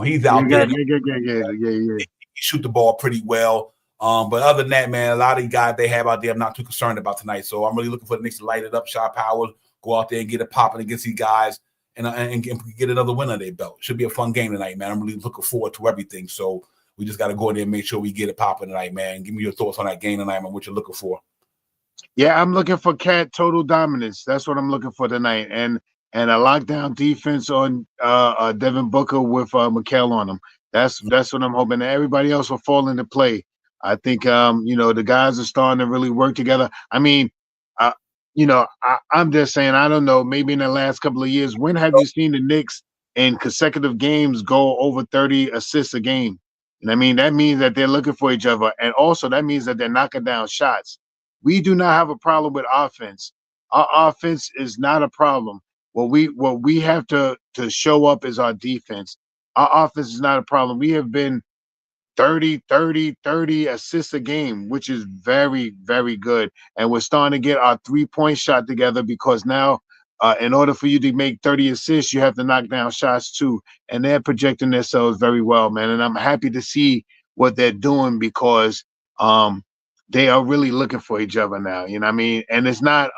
He's out there. Yeah. He shoot the ball pretty well. But other than that, man, a lot of these guys they have out there, I'm not too concerned about tonight. So I'm really looking for the Knicks to light it up, Shaw Powers, go out there and get it popping against these guys and get another win on their belt. Should be a fun game tonight, man. I'm really looking forward to everything. So we just got to go in there and make sure we get it popping tonight, man. Give me your thoughts on that game tonight and what you're looking for. Yeah, I'm looking for Cat total dominance. That's what I'm looking for tonight. And a lockdown defense on Devin Booker with Mikal on him. That's what I'm hoping. And everybody else will fall into play. I think, the guys are starting to really work together. I mean, I'm just saying, I don't know, maybe in the last couple of years, when have you seen the Knicks in consecutive games go over 30 assists a game? And I mean, that means that they're looking for each other. And also that means that they're knocking down shots. We do not have a problem with offense. Our offense is not a problem. What we have to show up is our defense. Our offense is not a problem. We have been 30 assists a game, which is very, very good. And we're starting to get our three-point shot together because now in order for you to make 30 assists, you have to knock down shots too. And they're projecting themselves very well, man. And I'm happy to see what they're doing because they are really looking for each other now. You know what I mean? And it's not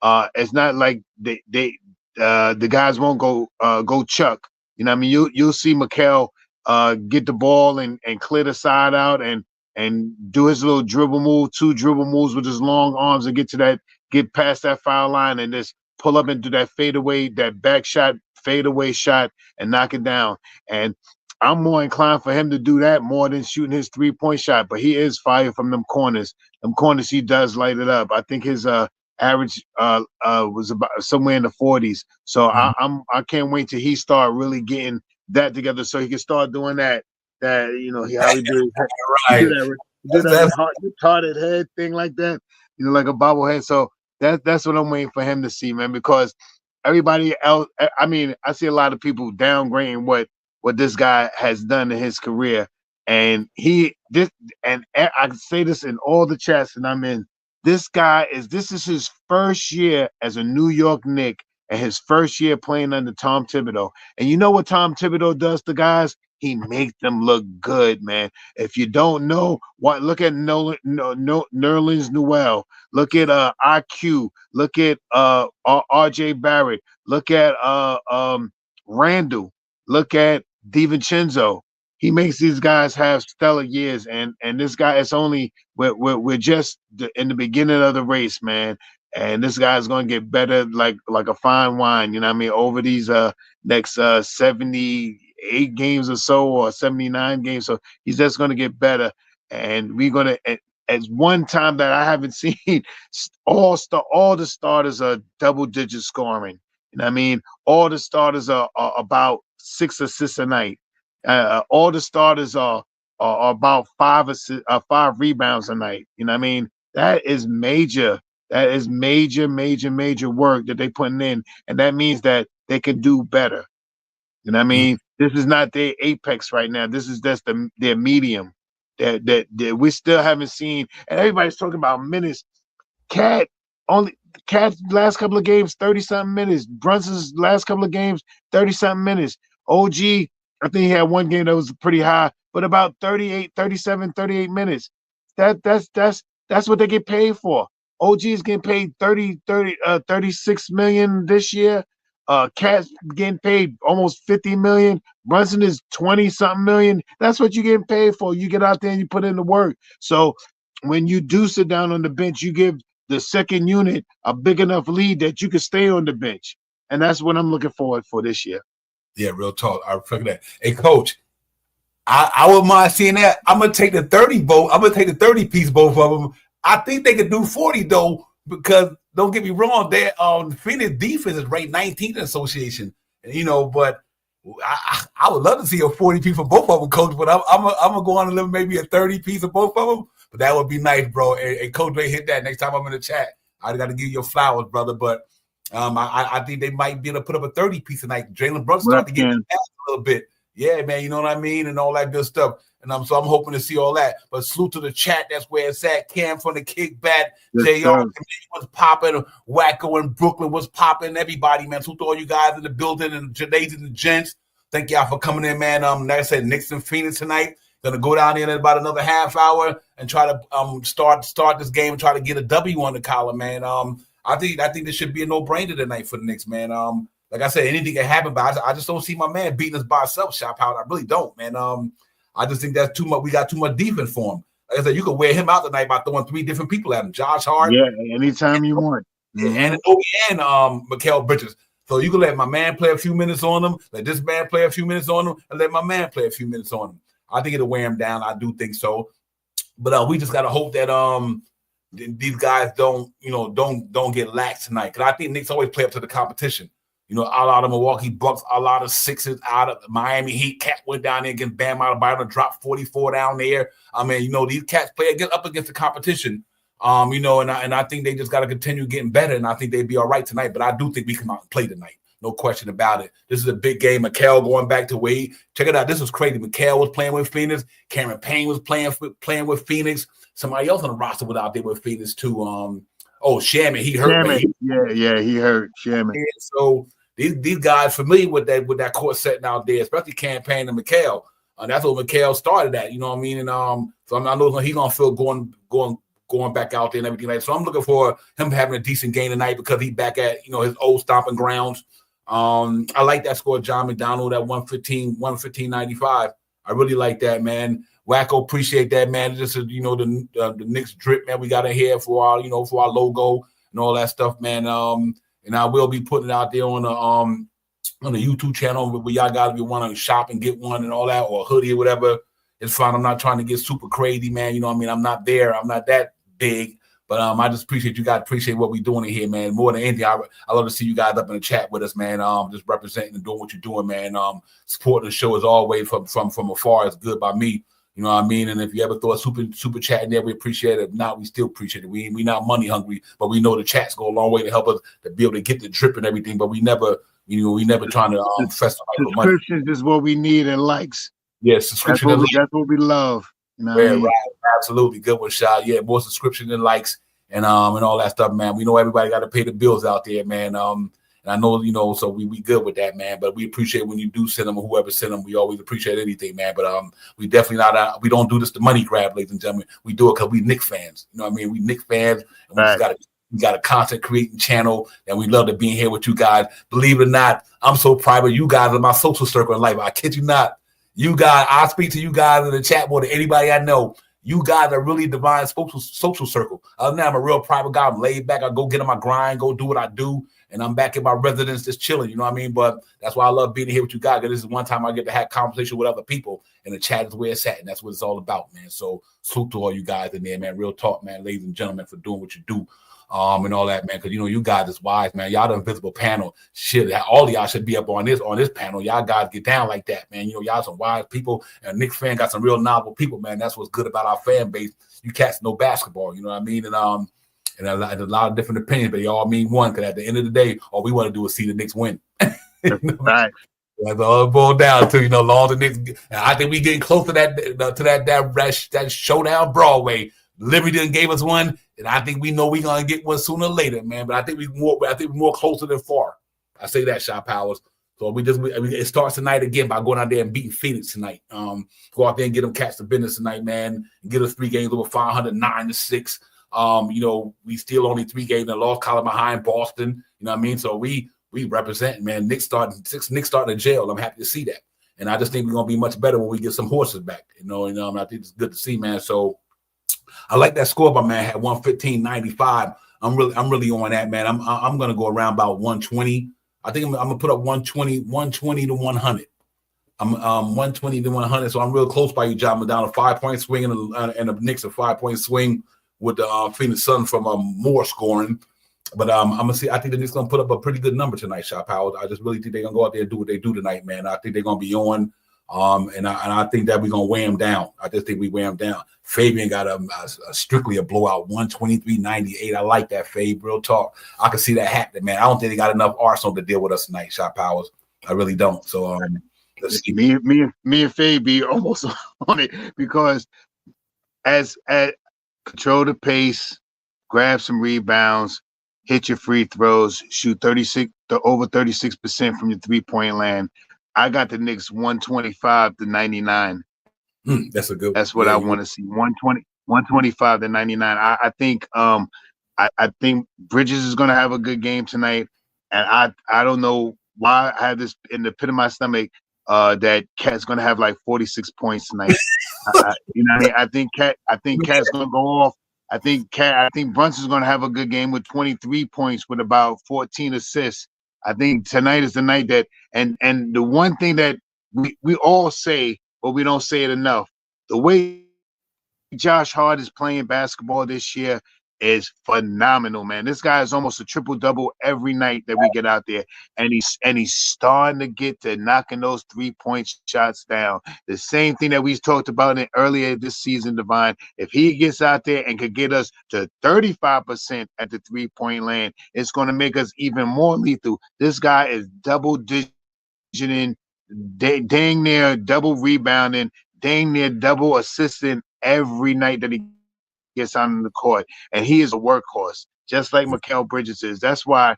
like the guys won't go Chuck. You know what I mean? You'll see Mikal get the ball and clear the side out and do his little dribble move, 2 dribble moves with his long arms and get past that foul line and just pull up and do that fadeaway, that back shot, fadeaway shot and knock it down. And I'm more inclined for him to do that more than shooting his 3-point shot, but he is fire from them corners. Them corners, he does light it up. I think his average was about somewhere in the 40s. So I can't wait till he start really getting that together so he can start doing that how he do that retarded head thing like that, like a bobblehead. So that's what I'm waiting for him to see, man, because everybody else, I mean, I see a lot of people downgrading what this guy has done in his career. And I can say this in all the chats that I'm in, this is his first year as a New York Knick and his first year playing under Tom Thibodeau. And you know what Tom Thibodeau does to guys? He makes them look good, man. If you don't know, look at Nerlens Noel. Look at IQ. Look at RJ Barrett. Look at Randall. Look at DiVincenzo. He makes these guys have stellar years, and this guy is only we're just in the beginning of the race, man. And this guy's gonna get better like a fine wine, you know what I mean, over these next 78 games or so, or 79 games. So he's just gonna get better, and we're gonna as one time that I haven't seen all the starters are double-digit scoring. You know what I mean? All the starters are about 6 assists a night. All the starters are about 5 rebounds a night. You know what I mean? That is major. That is major, major, major work that they're putting in, and that means that they can do better. You know what I mean? This is not their apex right now. This is just their medium that we still haven't seen. And everybody's talking about minutes. Cat's last couple of games, 30-something minutes. Brunson's last couple of games, 30-something minutes. OG, I think he had one game that was pretty high, but about 38, 37, 38 minutes. That's what they get paid for. OG is getting paid 36 million this year. Cat's getting paid almost 50 million. Brunson is 20-something million. That's what you're getting paid for. You get out there and you put in the work. So when you do sit down on the bench, you give the second unit a big enough lead that you can stay on the bench. And that's what I'm looking forward for this year. Yeah, real talk. I figured that. Hey, Coach, I wouldn't mind seeing that. I'm gonna take the 30 vote. I'm gonna take the 30-piece, both of them. I think they could do 40 though, because don't get me wrong, their Phoenix defense is ranked 19th in the association. But I would love to see a 40-piece for both of them, Coach. But I'm gonna go on a little, maybe a 30-piece of both of them. But that would be nice, bro. And Coach Ray, hit that next time I'm in the chat. I got to give you your flowers, brother. But I think they might be able to put up a 30-piece tonight. Jalen Brunson started to get the pass a little bit. Yeah, man, you know what I mean? And all that good stuff. And so I'm hoping to see all that. But salute to the chat. That's where it's at. Cam from the kickback. JR was popping. Wacko in Brooklyn was popping. Everybody, man. Salute to all you guys in the building and ladies and gents. Thank y'all for coming in, man. Like I said, KNICKS and Phoenix tonight. Gonna go down there in about another half hour and try to start this game and try to get a W on the collar, man. I think this should be a no-brainer tonight for the Knicks, man. Like I said, anything can happen, but I just don't see my man beating us by himself, Shop Out. I really don't, man. I just think that's too much. We got too much defense for him. Like I said, you could wear him out tonight by throwing 3 different people at him. Josh Hart. Yeah, anytime you want. And Mikal Bridges. So you can let my man play a few minutes on him, let this man play a few minutes on him, and let my man play a few minutes on him. I think it'll wear him down. I do think so. But we just got to hope that these guys don't get lax tonight. Because I think Knicks always play up to the competition. A lot of Milwaukee Bucks, a lot of Sixers out of the Miami Heat. Cat went down there against Bam Adebayo, dropped 44 down there. I mean, these cats play up against the competition. And I think they just got to continue getting better, and I think they'd be all right tonight. But I do think we come out and play tonight. No question about it. This is a big game. Mikal going back to Wade. Check it out. This was crazy. Mikal was playing with Phoenix. Cameron Payne was playing with Phoenix. Somebody else on the roster was out there with Phoenix too. Shaman, he hurt. Yeah, he hurt. Shaman. So these guys familiar with that court setting out there, especially Cam Payne and Mikal. That's what Mikal started at. You know what I mean? And so I know he's gonna feel going back out there and everything like that. So I'm looking for him having a decent game tonight because he's back at his old stomping grounds. I like that score, John McDonald, at 115.95. I really like that, man. Wacko, appreciate that, man. This is the Knicks drip, man. We got it here for our for our logo and all that stuff, man. And I will be putting it out there on the YouTube channel where y'all got if you want to shop and get one and all that, or a hoodie or whatever. It's fine. I'm not trying to get super crazy, man. You know what I mean? I'm not there. I'm not that big. But I just appreciate you guys. Appreciate what we're doing in here, man. More than anything, I love to see you guys up in the chat with us, man. Just representing and doing what you're doing, man. Supporting the show as always from afar is good by me. You know what I mean? And if you ever throw a super chat in there, we appreciate it. If not, we still appreciate it. We not money hungry, but we know the chats go a long way to help us to be able to get the drip and everything. But we never trying to fest for money. Subscriptions is what we need and likes. Yeah, subscription. That's what we love. Right, absolutely. Good one, shot. Yeah, more subscription and likes and all that stuff, man. We know everybody got to pay the bills out there, man. And I know, so we good with that, man. But we appreciate when you do send them or whoever send them. We always appreciate anything, man. But we definitely not we don't do this to money grab, ladies and gentlemen. We do it because we Knicks fans. You know what I mean? We Knicks fans, and we got a content creating channel, and we love to be here with you guys. Believe it or not, I'm so proud of you guys in my social circle in life. I kid you not. You guys, I speak to you guys in the chat more than anybody I know. You guys are really divine social circle. Other than that, I'm a real private guy. I'm laid back. I go get on my grind, go do what I do. and I'm back in my residence just chilling. You know what I mean? But that's why I love being here with you guys. Because this is one time I get to have conversation with other people, and the chat is where it's at, and that's what it's all about, man. So salute to all you guys in there, man. Real talk, man, ladies and gentlemen, for doing what you do. And all that, man, because you guys is wise, man. Y'all the invisible panel. Shit, all of y'all should be up on this panel. Y'all guys get down like that, man. Y'all some wise people, and Knicks fan got some real novel people, man. That's what's good about our fan base. You cats know basketball, you know what I mean? And a lot of different opinions, but they all mean one. Because at the end of the day, all we want to do is see the Knicks win. Right. That's all it boiled down to, long the Knicks. And I think we getting close to that showdown Broadway. Liberty done gave us one, and I think we know we're gonna get one sooner or later, man. But I think we're more closer than far. I say that, Shot Powers. So it starts tonight again by going out there and beating Phoenix tonight. Go out there and get them cats to business tonight, man. And get us 3 games over 509-6. We still only 3 games in the loss column behind Boston. You know what I mean? So we represent, man. Knicks starting to jail. I'm happy to see that, and I just think we're gonna be much better when we get some horses back. And I think it's good to see, man. So I like that score, but man, had 115-95. I'm really on that, man. I'm gonna go around about 120. I think I'm gonna put up 120 to 100. I'm 120 to 100, so I'm real close by you, John. I'm down a 5-point swing and the Knicks a 5-point swing with the Phoenix Sun from more scoring. But I'm gonna see. I think the Knicks gonna put up a pretty good number tonight, Shot Powers. I just really think they're gonna go out there and do what they do tonight, man. I think they're gonna be on. And I think that we're gonna wear them down. I just think we wear them down. Fabian got a strictly a blowout, 123-98. I like that, Fabe. Real talk. I can see that happening, man. I don't think they got enough arsenal to deal with us tonight, Shot Powers. I really don't. So let's see. Me and Fabe be almost on it because as control the pace, grab some rebounds, hit your free throws, shoot over 36% from your 3-point land. I got the Knicks 125-99. That's a good. That's what I want to see. 125-99. I think I think Bridges is going to have a good game tonight, and I don't know why I have this in the pit of my stomach that Cat's going to have like 46 points tonight. You know what I mean? I think Cat's going to go off. I think Brunson's going to have a good game with 23 points with about 14 assists. I think tonight is the night that, and the one thing that we all say, but we don't say it enough, the way Josh Hart is playing basketball this year is phenomenal, man. This guy is almost a triple-double every night that we get out there, and he's starting to get to knocking those 3-point shots down. The same thing that we talked about earlier this season, Divine. If he gets out there and could get us to 35% at the 3-point land, it's going to make us even more lethal. This guy is double-digiting, dang near double rebounding, dang near double assisting every night that he gets on the court, and he is a workhorse, just like Mikal Bridges is. That's why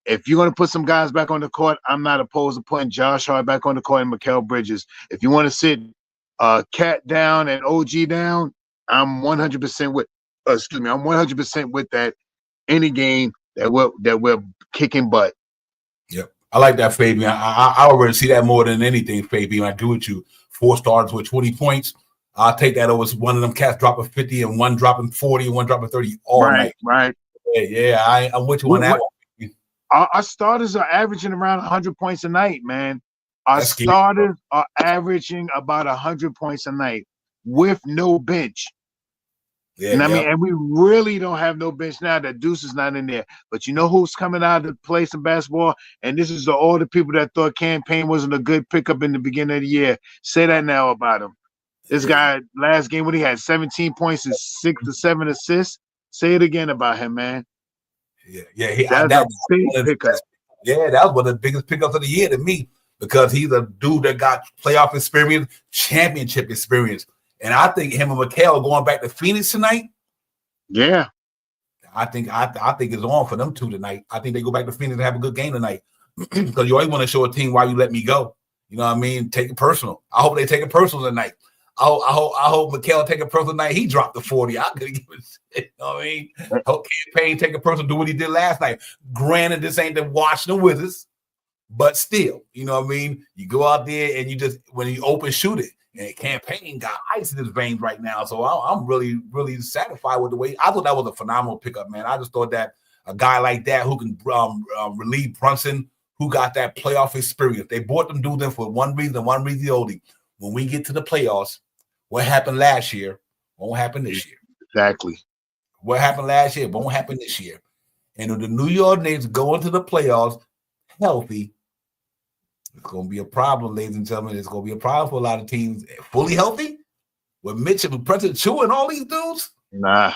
if you're going to put some guys back on the court, I'm not opposed to putting Josh Hart back on the court and Mikal Bridges. If you want to sit Cat down and OG down, I'm 100% with. I'm 100% with that. Any game that we're kicking butt. Yep, I like that, Fabian. I already see that more than anything, Fabian. I agree with you. 4 starters with 20 points. I'll take that over one of them cats dropping 50 and one dropping 40 and one dropping 30 all night. Right. Yeah, I'm with you on that one. Our starters are averaging around 100 points a night, man. Our starters are averaging about 100 points a night with no bench. Yeah, and I mean, and we really don't have no bench now. That Deuce is not in there. But you know who's coming out to play some basketball? And this is all the people that thought Campaign wasn't a good pickup in the beginning of the year. Say that now about him. This guy, last game when he had 17 points and 6 to 7 assists. Say it again about him, man. That's a big pickup. Yeah, that was one of the biggest pickups of the year to me because he's a dude that got playoff experience, championship experience. And I think him and Mikal going back to Phoenix tonight. Yeah. I think it's on for them two tonight. I think they go back to Phoenix and have a good game tonight. Because you always want to show a team why you let me go. You know what I mean? Take it personal. I hope they take it personal tonight. I hope Mikal take it personal tonight. He dropped the 40. I couldn't give a shit. You know what I mean? Hope Campaign take it personal, do what he did last night. Granted, this ain't the Washington Wizards, but still, you know what I mean? You go out there and you just, when you open, shoot it. And Campaign got ice in his veins right now. So I'm really, really satisfied with the way. I thought that was a phenomenal pickup, man. I just thought that a guy like that who can relieve Brunson, who got that playoff experience. They bought them dudes in for one reason only. When we get to the playoffs, what happened last year won't happen this year. Exactly. What happened last year won't happen this year. And if the New York Knicks go into the playoffs healthy, it's going to be a problem, ladies and gentlemen. It's going to be a problem for a lot of teams. Fully healthy with Mitchell and Preston Chu and all these dudes? Nah.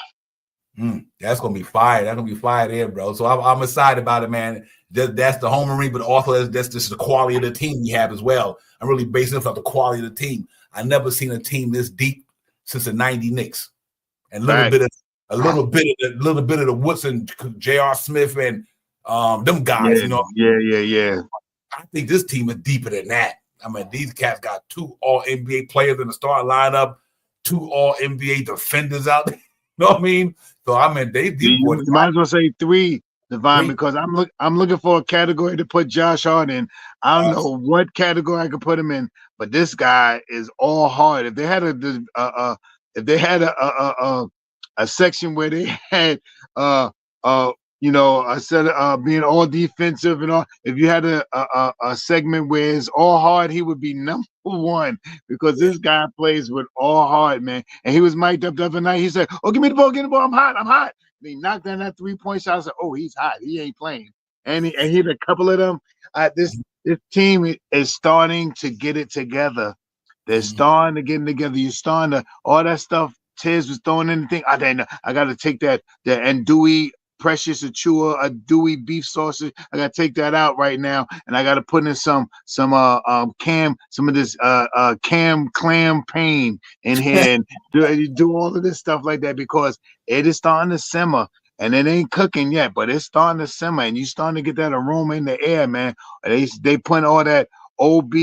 That's going to be fire. That's going to be fire there, bro. So I'm excited about it, man. That's the home arena, but also that's just the quality of the team we have as well. I'm really basing it off the quality of the team. I never seen a team this deep since the '90 Knicks. And a little bit of the Woodson, J.R. Smith, and them guys, Yeah. I think this team is deeper than that. I mean, these cats got 2 All-NBA players in the starting lineup, 2 All-NBA defenders out there. You know what I mean? So I mean, you might as well say 3, Divine, because I'm looking for a category to put Josh Hart in. I don't know what category I could put him in, but this guy is all hard. If they had a section where they had instead of being all defensive and all, if you had a segment where it's all hard, he would be number 1 because this guy plays with all hard, man. And he was mic'd up the other night. He said, "Oh, give me the ball, I'm hot." And he knocked down that 3-point shot. I said, "Oh, he's hot. He ain't playing." And he hit a couple of them. This team is starting to get it together. They're starting to get it together. You're starting to all that stuff. Tiz was throwing anything. I got to take that. The Andui Precious Achua, a Dewey beef sausage. I gotta take that out right now, and I gotta put in some cam, some of this cam clam pain in here, and do all of this stuff like that because it is starting to simmer, and it ain't cooking yet, but it's starting to simmer, and you starting to get that aroma in the air, man. They put all that OB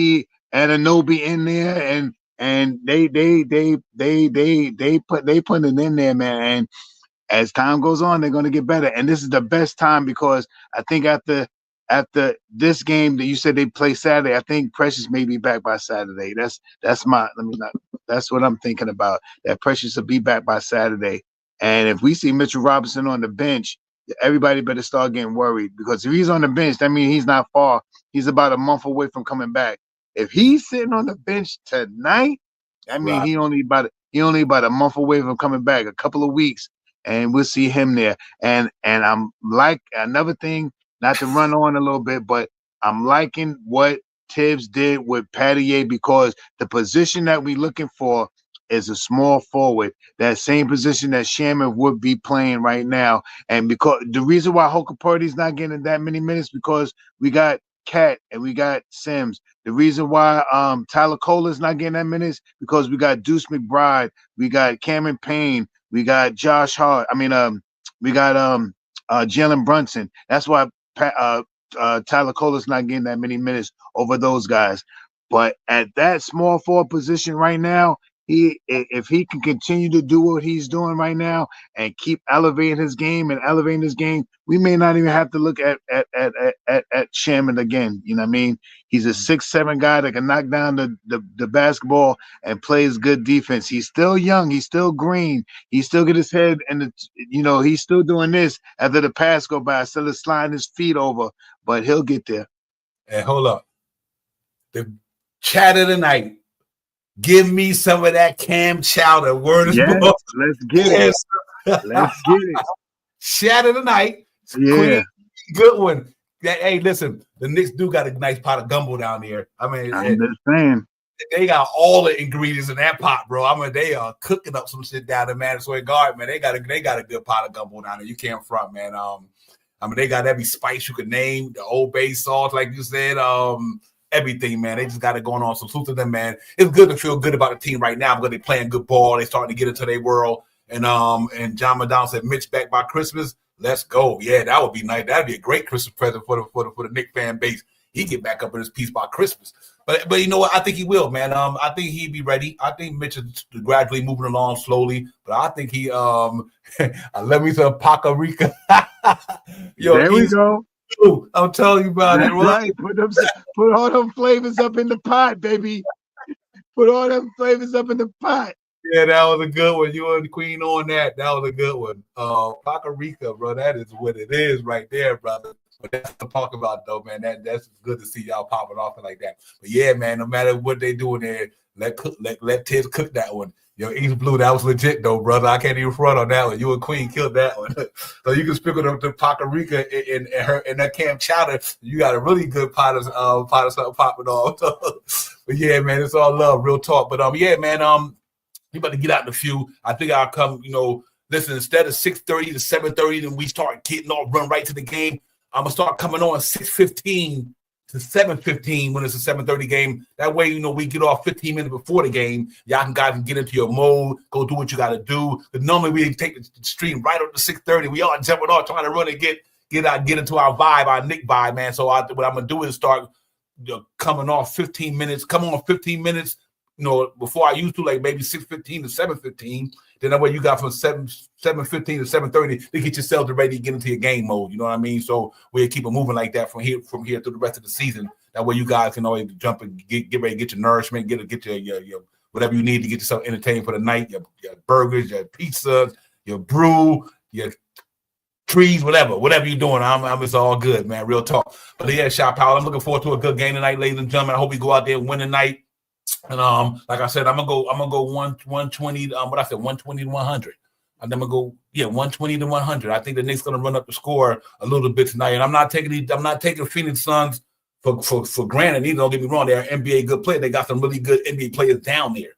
and Anobi in there, and they put it in there, man. And as time goes on, they're going to get better. And this is the best time because I think after this game that you said they play Saturday, I think Precious may be back by Saturday. That's what I'm thinking about. That Precious will be back by Saturday. And if we see Mitchell Robinson on the bench, everybody better start getting worried because if he's on the bench, that means he's not far. He's about a month away from coming back. If he's sitting on the bench tonight, I mean he only about a month away from coming back, a couple of weeks. And we'll see him there. And I'm like another thing, not to run on a little bit, but I'm liking what Tibbs did with Pattier because the position that we're looking for is a small forward, that same position that Shamrock would be playing right now. And because the reason why Hoka Purdy's not getting that many minutes because we got Cat and we got Sims. The reason why Tyler Kohler's not getting that minutes because we got Deuce McBride, we got Cameron Payne, we got Josh Hart. We got Jalen Brunson. That's why Tyler Kohler's not getting that many minutes over those guys. But at that small forward position right now, if he can continue to do what he's doing right now and keep elevating his game, we may not even have to look at Shamrock again. You know what I mean? He's a 6'7" guy that can knock down the basketball and plays good defense. He's still young. He's still green. He still get his head and he's still doing this after the pass go by, instead of sliding his feet over. But he'll get there. Hey, hold up. The chat of the night. Give me some of that Cam Chowder. Let's get it. Let's get it. Chat of the night. Yeah. Good one. Hey, listen, the Knicks do got a nice pot of gumbo down there. I mean, I'm just saying. They got all the ingredients in that pot, bro. I mean, they are cooking up some shit down in Madison Square Garden, man. They got a good pot of gumbo down there. You can't front, man. I mean, they got every spice you could name, the Old Bay sauce, like you said, everything, man. They just got it going on. So salute to them, man. It's good to feel good about the team right now because they're playing good ball. They starting to get into their world. And John Madon said, Mitch back by Christmas. Let's go. Yeah, that would be nice. That'd be a great Christmas present for the Knicks fan base. He get back up in his piece by Christmas. But you know what? I think he will, man. I think he'd be ready. I think Mitch is gradually moving along slowly, but I think he let me say Paca Rica. Yo, there we go. I'm telling you about it. Right. Put all them flavors up in the pot, baby. Put all them flavors up in the pot. Yeah, that was a good one. You and the Queen on that. That was a good one. Paca Rica, bro. That is what it is right there, brother. But that's what I'm talking about, though, man. That's good to see y'all popping off like that. But yeah, man, no matter what they doing there, let Tiz cook that one. Yo, East Blue, that was legit, though, brother. I can't even front on that one. You and Queen killed that one. So you can speak of the Paca Rica in that Camp Chowder. You got a really good pot of something popping off. But yeah, man, it's all love, real talk. But yeah, man, you about to get out in a few. I think I'll come, listen, instead of 6:30 to 7:30, then we start getting all run right to the game. I'm going to start coming on 6:15 to 7:15 when it's a 7:30 game. That way, we get off 15 minutes before the game. Y'all guys can get into your mode, go do what you got to do. But normally we take the stream right up to 6:30. We all jumping off trying to run and get into our vibe, our Nick vibe, man. So what I'm going to do is start coming off 15 minutes, before I used to, like maybe 6:15 to 7:15. Then that way you got from 7:15 to 7:30 to get yourself ready to get into your game mode. You know what I mean? So we'll keep it moving like that from here through the rest of the season. That way you guys can always jump and get ready to get your nourishment, get your whatever you need to get yourself entertained for the night. Your burgers, your pizza, your brew, your trees, whatever you're doing. It's all good, man. Real talk. But yeah, Shot Power, I'm looking forward to a good game tonight, ladies and gentlemen. I hope we go out there and win tonight. And like I said, I'm gonna go 120. 120 to 100. I'm gonna go 120 to 100. I think the Knicks gonna run up the score a little bit tonight. And I'm not taking Phoenix Suns for granted. Either, don't get me wrong, they're an NBA good player. They got some really good NBA players down there.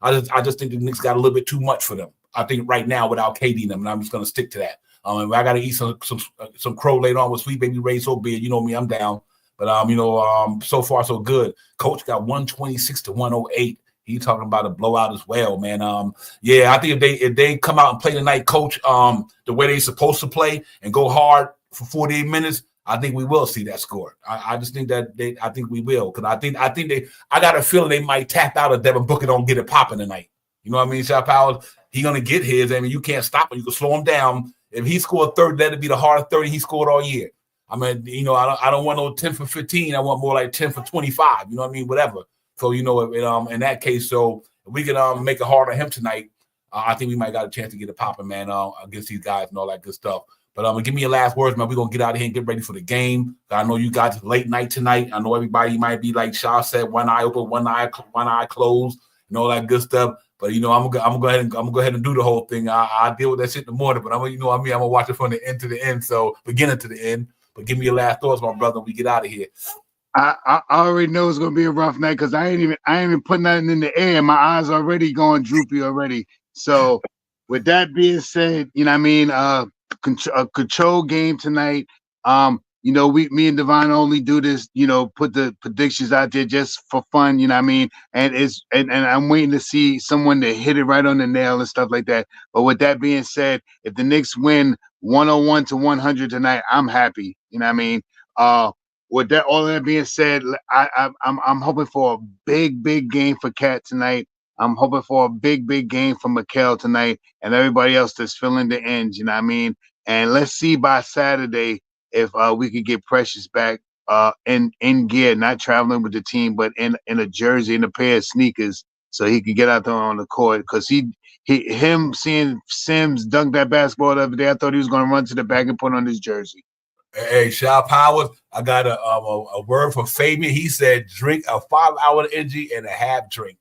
I just think the Knicks got a little bit too much for them. I think right now without KD and them, and I'm just gonna stick to that. If I gotta eat some crow later on with Sweet Baby Ray, so be it. You know me, I'm down. But so far so good. Coach got 126 to 108. He talking about a blowout as well, man. I think if they come out and play tonight, Coach, the way they're supposed to play and go hard for 48 minutes, I think we will see that score. I just think I think we will, because I got a feeling they might tap out if Devin Booker don't get it popping tonight. You know what I mean, Shot Powers? He gonna get his. I mean, you can't stop him. You can slow him down. If he scored 30, that'd be the hardest 30 he scored all year. I mean, I don't want no 10 for 15. I want more like 10 for 25. You know what I mean? Whatever. So, in that case, so if we can make it hard on him tonight, I think we might got a chance to get it popping, man, against these guys and all that good stuff. But give me your last words, man. We're going to get out of here and get ready for the game. I know you guys late night tonight. I know everybody might be like Shaw said, one eye open, one eye closed, and all that good stuff. But I'm gonna go ahead and do the whole thing. I deal with that shit in the morning, but I'm gonna watch it from the end to the end, so beginning to the end. But give me your last thoughts, my brother, when we get out of here. I already know it's gonna be a rough night because I ain't even putting nothing in the air. My eyes already going droopy already. So with that being said, a control game tonight. Me and Devon only do this, put the predictions out there just for fun, and I'm waiting to see someone to hit it right on the nail and stuff like that. But with that being said, if the Knicks win 101 to 100 tonight, I'm happy. With that, all that being said, I'm hoping for a big game for Cat tonight. I'm hoping for a big game for Mikal tonight and everybody else that's filling the ends. And let's see by Saturday if we could get Precious back in gear, not traveling with the team, but in a jersey and a pair of sneakers, so he could get out there on the court. Because him seeing Sims dunk that basketball the other day, I thought he was going to run to the back and put on his jersey. Hey, Shaw Powers, I got a word from Fabian. He said, drink a 5-hour energy and a half drink.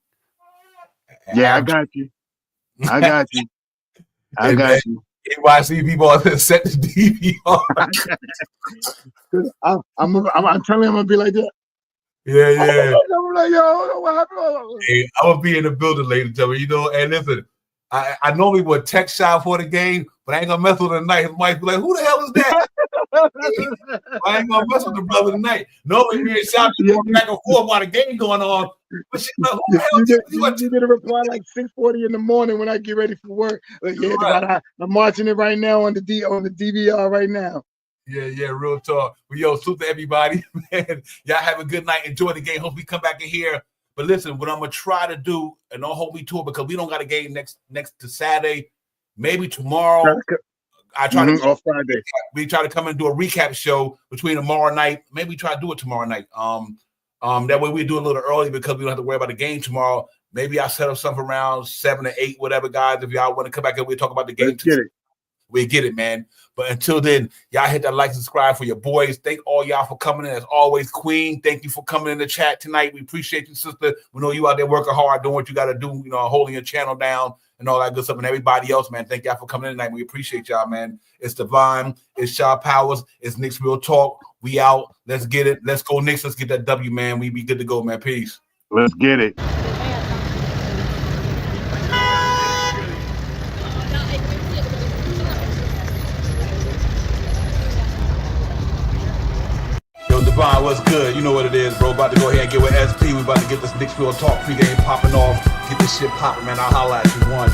I got you. I got you. I got you. NYC people set the DVR. I'm telling you, I'm gonna be like that. Yeah. I'm like, yo, what happened? Hey, I'm gonna be in the building, ladies and gentlemen. And listen, I normally would text Shot for the game, but I ain't gonna mess with him tonight. His wife be like, "Who the hell is that?" I ain't gonna mess with the brother tonight. Normally, me and Shot go back and forth while the game going on. But shit, like, who the hell you get a reply like 6:40 in the morning when I get ready for work. Like, right. I'm watching it right now on the DVR right now. Yeah, real talk. Well, yo, salute to everybody, man. Y'all have a good night. Enjoy the game. Hope we come back in here. But listen, what I'm gonna try to do, and don't hold me to it because we don't got a game next to Saturday. Maybe tomorrow. I try to off Friday. We try to come and do a recap show between tomorrow night. Maybe we try to do it tomorrow night. That way we do it a little early because we don't have to worry about the game tomorrow. Maybe I'll set up something around 7 or 8, whatever, guys. If y'all want to come back and we'll talk about the game. Let's get it. We get it, man. But until then, y'all hit that like and subscribe for your boys. Thank all y'all for coming in. As always, Queen, thank you for coming in the chat tonight. We appreciate you, sister. We know you out there working hard, doing what you got to do, holding your channel down and all that good stuff. And everybody else, man, thank y'all for coming in tonight. We appreciate y'all, man. It's Divine. It's Shaw Powers. It's Knicks Real Talk. We out. Let's get it. Let's go, Knicks. Let's get that W, man. We be good to go, man. Peace. Let's get it. Yo, Divine, what's good? You know what it is, bro. About to go ahead and get with SP. We about to get this Knicks Real Talk pregame popping off. Get this shit popping, man. I'll holla at you one.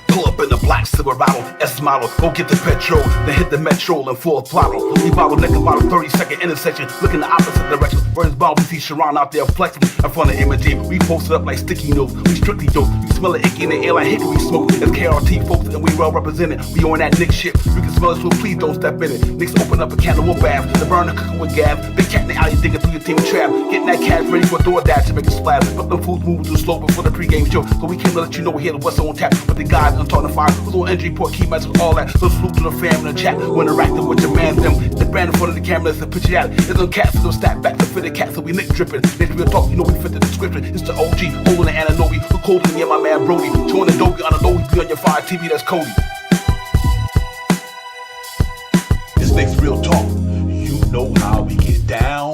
Pull up in the black Silverado S model, go get the petrol, then hit the metro in full throttle. We bottleneck about a 30-second intersection, look in the opposite direction. Burns bomb, we see Sharon out there flexing in front of imaging. We posted up like sticky notes, we strictly dope. You smell it icky in the air like hickory smoke. It's KRT folks and we well represented. We on that Knicks ship, you can smell it, so please don't step in it. Knicks open up a can of bath, the burner cooking with gas. Big cat in the alley digging through your team trap, getting that cash ready for a door dash to make a splash. But them fools moving too slow before the pregame show, so we came to let you know we're here what's on tap. But the guys I'm talking to fire, who's on entry port, key messages, all that. So salute to the fam in the chat, when interacting with your man them. The brand in front of the camera, let's picture at it. There's no cats, so stack back to fit the cats, so we Nick dripping. Next real talk, you know we fit the description. It's the OG, holding the Ananobi, who colder than my man Brody. Showing the Adobe on the low, he be on your fire TV, that's Cody. It's Knicks Real Talk. You know how we get down.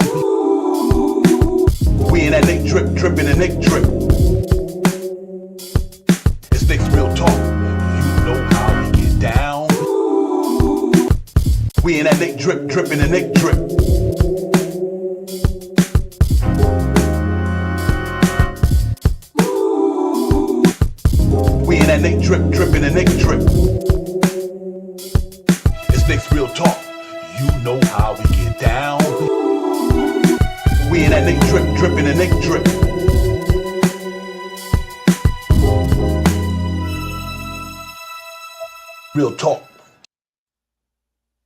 We in that Nick drip, dripping and Nick drip. It's Knicks Real Talk. You know how we get down. We in that Nick drip, dripping and Nick drip. We in that Nick drip, dripping and Nick drip. It's Knicks Real Talk. You know how we get down. We in that Nick drip, dripping and Nick drip. Real talk.